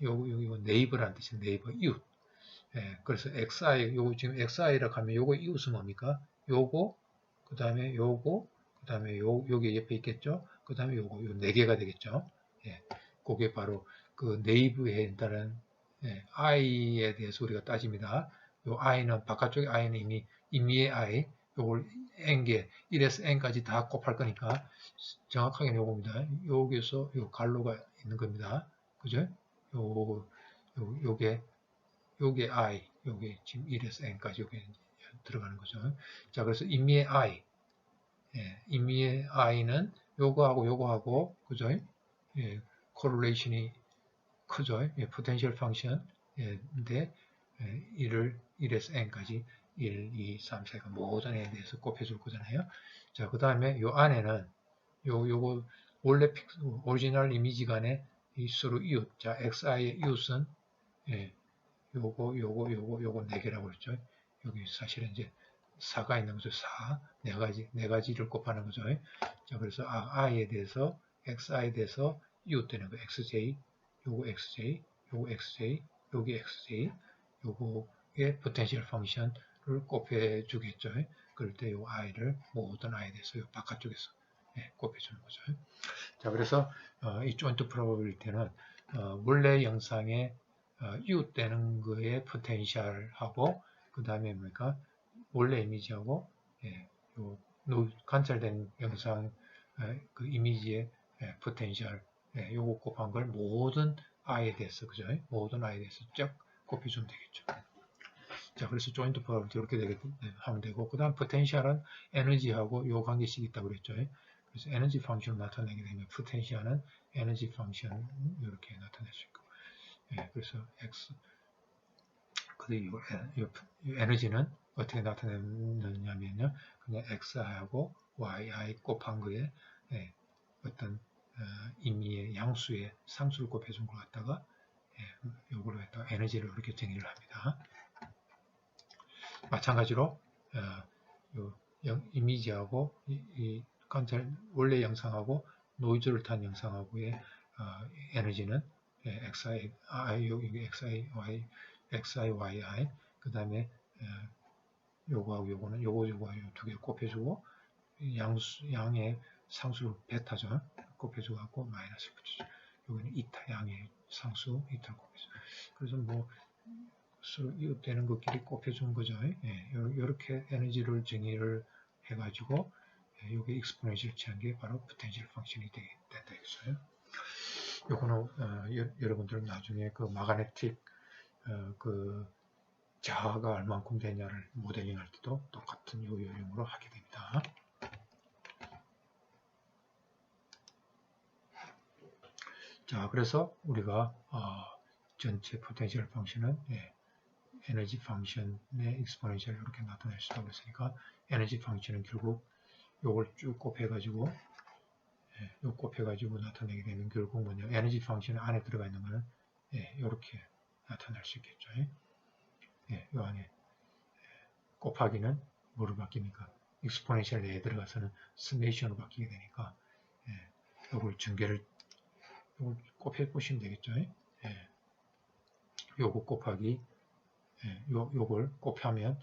요거 네이버라는 뜻이 네이버 이웃. 예, 그래서 xi 요거 지금 xi라고 하면 요거 이웃은 뭡니까? 요거 그 다음에 요거 그 다음에 요게 옆에 있겠죠? 그 다음에 요거 요 네 개가 되겠죠? 예, 그게 바로 그 네이버에 해당하는 i에 대해서 우리가 따집니다. 요 i는 바깥쪽에 i는 이미 임의의 i 요걸 n개 1에서 n까지 다 곱할 거니까 정확하게는 요겁니다. 여기서 요 갈로가 있는 겁니다. 그죠? 요게 i, 요게 지금 1에서 n까지 요게 들어가는 거죠. 자, 그래서 임의의 i, 임의의 i는 요거하고 그죠? 예, correlation이 크죠. 예, potential function. 예, 근데 1에서 n까지 1, 2, 3, 4가 모든 애에 대해서 곱해줄 거잖아요. 자, 그 다음에 요 안에는 요거 원래 오리지널 이미지 간에 이 서로 이웃. 자, xi의 이웃은 예, 요거 4개라고 그랬죠. 여기 사실은 이제 4가 있는 거죠. 4, 네 가지를 곱하는 거죠. 자, 그래서 i에 대해서 xi에 대해서 이웃되는 거 xj, 요거 xj, 요거 xj, 여기 xj, 요거의 포텐셜 펑션을 곱해 주겠죠. 그럴 때 요 i를 모든 i에 대해서 요 바깥쪽에서 곱해 주는 거죠. 자, 그래서 이 조인트 프로버빌리티는 원래 영상에 이웃되는 거의 포텐셜하고 그 다음에 뭡니까 원래 이미지하고 요 관찰된 영상 그 이미지의 포텐셜 요거 곱한 걸 모든 i에 대해서 그죠? 모든 i에 대해서 쫙 곱해주면 되겠죠. 자, 그래서 조인트 프로버빌티 이렇게 하면 되고 그 다음 포텐셜은 에너지하고 요 관계식이 있다고 그랬죠. 그래서 에너지 펑션을 나타내게 되면 포텐셜은 에너지 펑션 이렇게 나타낼 수 있고 그래서 x 그리고 이 에너지는 어떻게 나타내느냐면요. 그냥 xi하고 yi 곱한 거에 어떤 임의의 양수의 상수를 곱해준 걸 갖다가 요거로 했다가 에너지를 이렇게 정의를 합니다. 마찬가지로 이미지하고 이 관찰 원래 영상하고 노이즈를 탄 영상하고의 에너지는 xi, 여기 xi, y, xi, yi 그 다음에 요거하고 요거는 요거 두 개 곱해주고 양의 상수 베타죠. 곱해주고 갖고 마이너스 붙이죠. 여기는 이타 양의 상수 이타 곱해줘. 그래서 뭐 서로 이웃되는 것끼리 곱해준 거죠. 이렇게 에너지를 정의를 해가지고 이게 익스포넨셜 취한 게 바로 포텐셜 펑션이 된다 이거죠. 요거는 여러분들은 나중에 그 마그네틱 그 자아가 얼만큼 되냐를 모델링 할 때도 똑같은 요령으로 하게 됩니다. 자, 그래서 우리가 전체 포텐셜 펑션은 에너지 펑션의 익스포넨셜 이렇게 나타낼 수 있다고 했으니까 에너지 펑션은 결국 요걸 쭉 곱해가지고 요 곱해가지고 나타내게 되면 결국 뭐냐 에너지 펑션 안에 들어가 있는 거는 이렇게 나타날 수 있겠죠. 요 안에 곱하기는 뭐로 바뀝니까? 익스포넨셜 내에 들어가서는 스메이션으로 바뀌게 되니까 요걸 전개를 요걸 곱해 보시면 되겠죠. 요거 곱하기 요걸 곱하면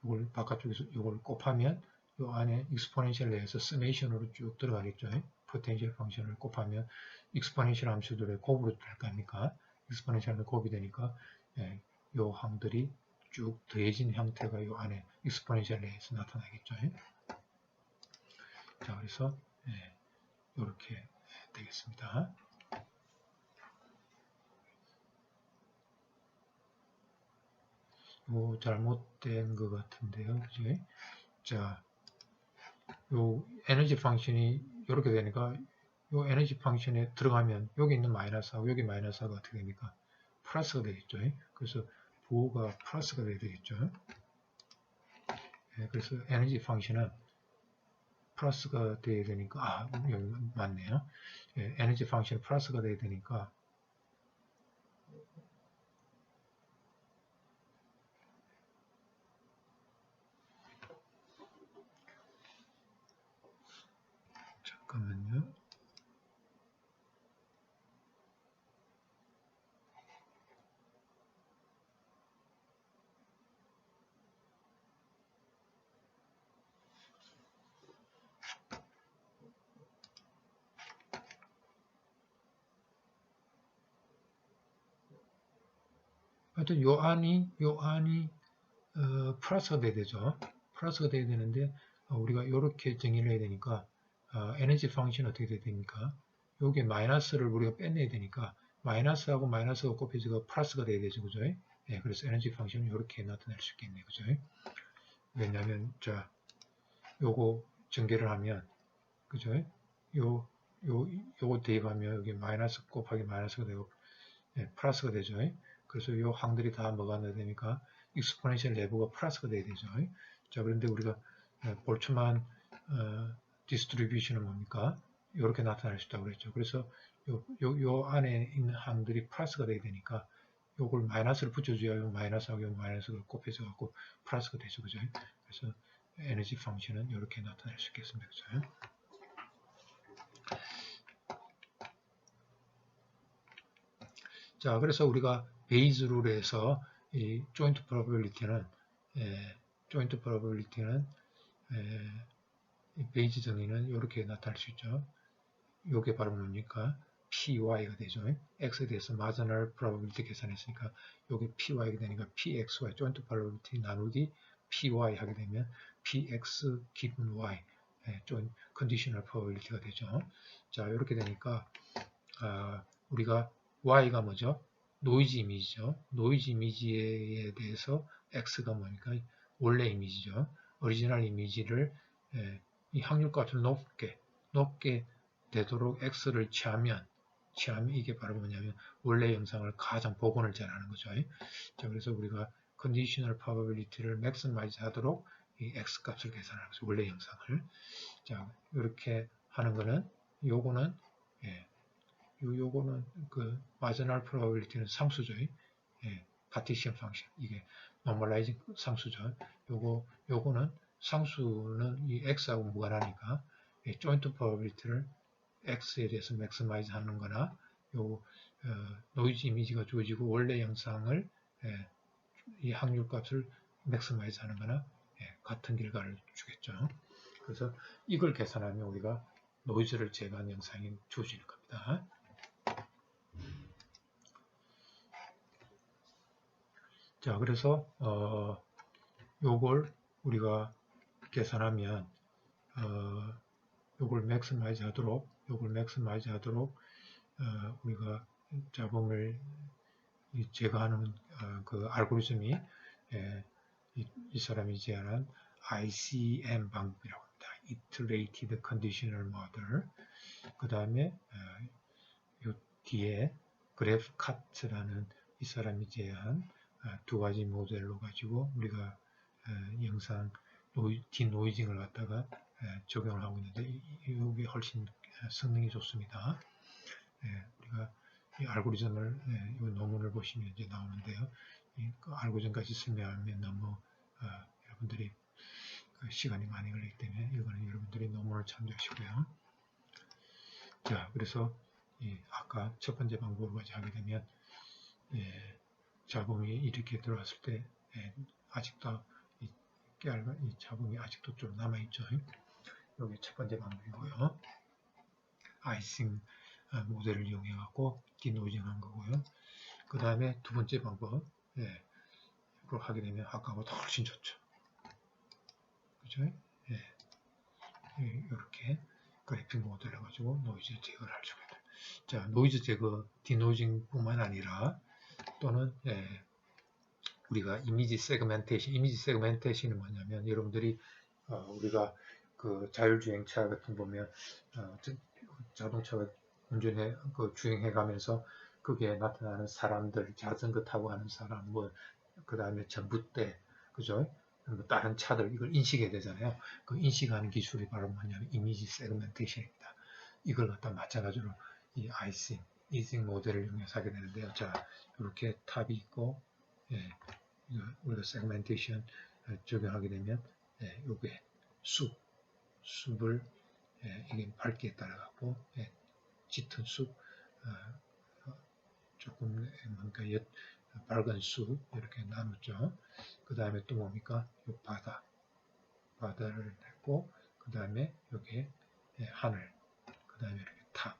요걸 바깥쪽에서 요걸 곱하면 요 안에 익스포넨셜 내에서 스메이션으로 쭉 들어가겠죠. 포텐셜 펑션을 곱하면 익스포넨셜 함수들의 곱으로 될 거 아닙니까? 익스포넨셜은 곱이 되니까 요 항들이 쭉 더해진 형태가 이 안에 익스포넨셜 레이에서 나타나겠죠. 자, 그래서 이렇게 되겠습니다. 잘못된 것 같은데요. 그지? 자, 요 에너지 펑션이 이렇게 되니까 요 에너지 펑션에 들어가면 여기 있는 마이너스하고 여기 마이너스하고 어떻게 됩니까? 플러스가 되겠죠. 그래서 부호가 플러스가 돼야 되겠죠. 그래서 에너지 펑션은 플러스가 돼야 되니까 여기 맞네요. 에너지 펑션 플러스가 돼야 되니까 잠깐만요. 하여튼 요 안이 플러스가 돼야 되죠. 플러스가 돼야 되는데 우리가 이렇게 정의를 해야 되니까 에너지 펑션 어떻게 돼야 됩니까? 여기 마이너스를 우리가 빼내야 되니까 마이너스하고 마이너스가 곱해지고 플러스가 돼야 되죠. 그죠? 그래서 에너지 펑션은 이렇게 나타낼 수 있겠네요. 그죠? 왜냐하면 자 요거 전개를 하면 그죠? 요거 대입하면 여기 마이너스 곱하기 마이너스가 되고 플러스가 되죠. 그래서 요 항들이 다 뭐가 되니까 익스포넨셜 내부가 플러스가 돼야 되죠. 자, 그런데 우리가 볼츠만 디스트리뷰션은 뭡니까? 이렇게 나타날 수 있다고 그랬죠. 그래서 요 안에 있는 항들이 플러스가 돼야 되니까 요걸 마이너스를 붙여줘야 요 마이너스하고 요 마이너스가 곱해져 갖고 플러스가 되죠. 그죠? 그래서 에너지 펑션은 이렇게 나타낼 수 있겠습니다. 그죠? 자, 그래서 우리가 베이즈 룰에서 이 조인트 프로버빌리티는 베이지 정의는 이렇게 나타날 수 있죠. 이게 바로 뭡니까? PY가 되죠. X에 대해서 마지널 프로버빌리티 계산했으니까 이게 PY가 되니까 PXY, 조인트 프로버빌리티 나누기 PY 하게 되면 PX 기분 Y, 좀 컨디셔널 프로버빌리티가 되죠. 자, 이렇게 되니까 우리가 Y가 뭐죠? 노이즈 이미지죠. 노이즈 이미지에 대해서 X가 뭐니까 원래 이미지죠. 오리지널 이미지를 이 확률값을 높게 되도록 X를 취하면 이게 바로 뭐냐면 원래 영상을 가장 복원을 잘하는 거죠. 자, 그래서 우리가 컨디셔널 프로버빌리티를 맥시마이즈 하도록 이 X 값을 계산하는 거죠. 원래 영상을. 자, 이렇게 하는 거는 요거는 요거는 그 마지널 프로버빌리티는 상수죠. 파티션 펑션 이게 노멀라이징 상수죠. 요거는 상수는 이 x하고 무관하니까 조인트 프로버빌리티를 x에 대해서 맥시마이즈 하는 거나 노이즈 이미지가 주어지고 원래 영상을 이 확률값을 맥시마이즈 하는 거나 같은 결과를 주겠죠. 그래서 이걸 계산하면 우리가 노이즈를 제거한 영상이 주어지는 겁니다. 자, 그래서 요걸 우리가 계산하면 요걸 맥시마이즈 하도록 우리가 잡음을 제거하는 그 알고리즘이 이 사람이 제안한 ICM 방법이라고 합니다. Iterated Conditional Model. 그 다음에 요 뒤에 그래프 카트라는 이 사람이 제안한 두 가지 모델로 가지고 우리가 영상 디노이징을 갖다가 적용을 하고 있는데 이게 훨씬 성능이 좋습니다. 우리가 이 알고리즘을 이 논문을 보시면 이제 나오는데요. 이 알고리즘까지 설명하면 너무 여러분들이 시간이 많이 걸리기 때문에 이거는 여러분들이 논문을 참조하시고요. 자, 그래서 아까 첫 번째 방법으로 하게 되면 잡음이 이렇게 들어왔을 때 아직도 이 잡음이 아직도 좀 남아있죠. 여기 첫 번째 방법이고요. 아이싱 모델을 이용해 갖고 디노이징 한 거고요. 그 다음에 두 번째 방법 하게 되면 아까보다 훨씬 좋죠. 그죠? 예. 이렇게 그래픽 모드를 해가지고 노이즈 제거를 할 수가 있다. 자, 노이즈 제거, 디노이징뿐만 아니라 또는 우리가 이미지 세그멘테이션이 뭐냐면 여러분들이 우리가 그 자율주행차 같은 거 보면 자동차가 주행해 가면서 거기에 나타나는 사람들, 자전거 타고 하는 사람, 그 다음에 전봇대, 그죠? 뭐 다른 차들 이걸 인식해야 되잖아요. 그 인식하는 기술이 바로 뭐냐면 이미지 세그멘테이션입니다. 이걸 갖다 마찬가지로 이 이싱 모델을 이용해서 하게 되는데요. 자, 이렇게 탑이 있고, 우리가 세그멘테이션 적용하게 되면, 요게 숲을 이게 밝기에 따라 갖고 짙은 숲, 조금 뭔가 밝은 숲 이렇게 나누죠. 그 다음에 또 뭡니까? 요 바다를 냈고, 그 다음에 여기에 하늘, 그 다음에 이렇게 탑.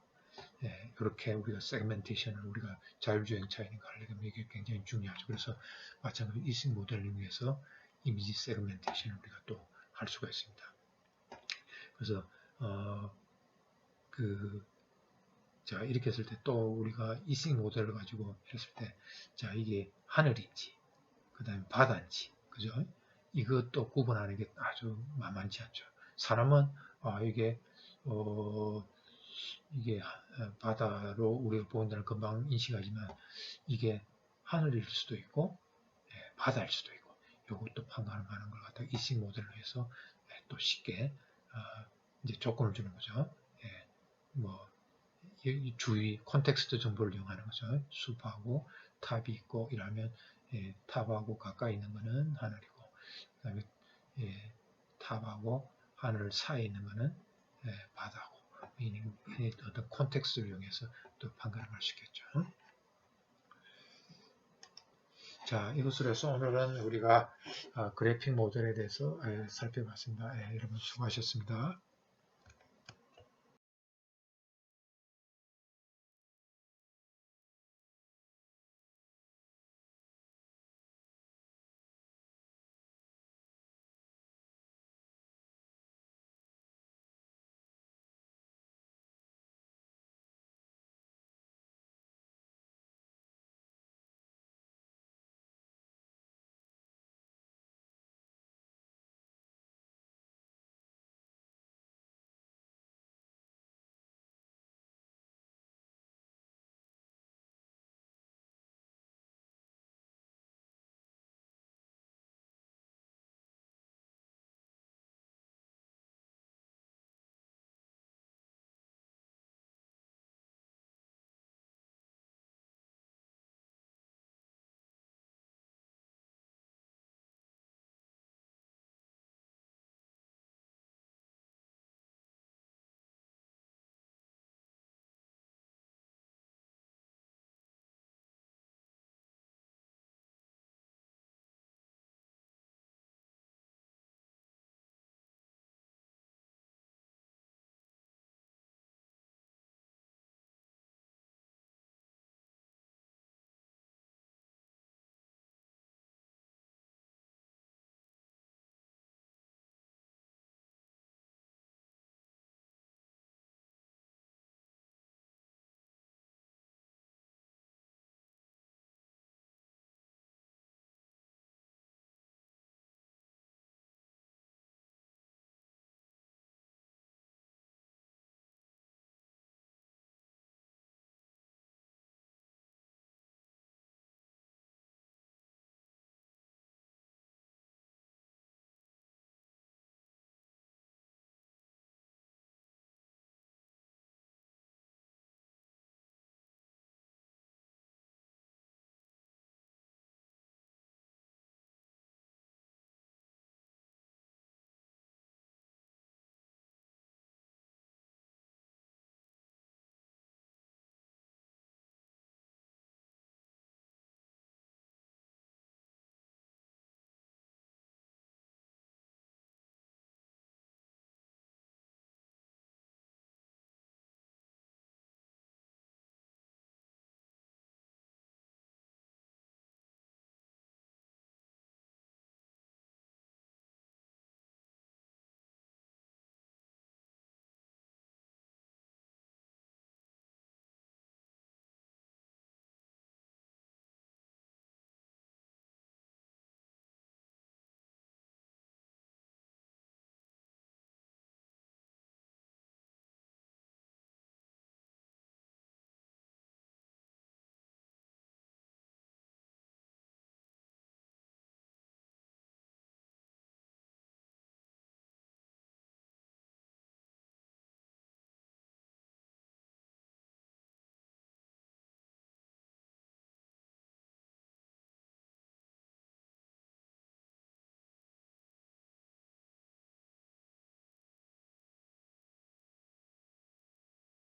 이렇게 우리가 세그멘테이션을 우리가 자율주행차이니까 하려면 이게 굉장히 중요하죠. 그래서 마찬가지로 이싱 모델을 이용해서 이미지 세그멘테이션을 우리가 또 할 수가 있습니다. 그래서 자, 이렇게 했을 때 또 우리가 이싱 모델을 가지고 했을 때, 자, 이게 하늘인지, 그 다음에 바다인지, 그죠? 이것도 구분하는 게 아주 만만치 않죠. 사람은, 이게 바다로 우리가 보인다는 금방 인식하지만, 이게 하늘일 수도 있고, 바다일 수도 있고, 이것도 판단하는 걸 갖다 이싱 모델로 해서 또 쉽게, 이제 조건을 주는 거죠. 주위 콘텍스트 정보를 이용하는 거죠. 숲하고 탑이 있고 이러면 탑하고 가까이 있는 거는 하늘이고, 그 다음에 탑하고 하늘 사이에 있는 거는 바다고, 어떤 콘텍스트를 이용해서 또 판단을 할 수 있겠죠. 자, 이것으로 해서 오늘은 우리가 그래픽 모델에 대해서 살펴봤습니다. 여러분 수고하셨습니다.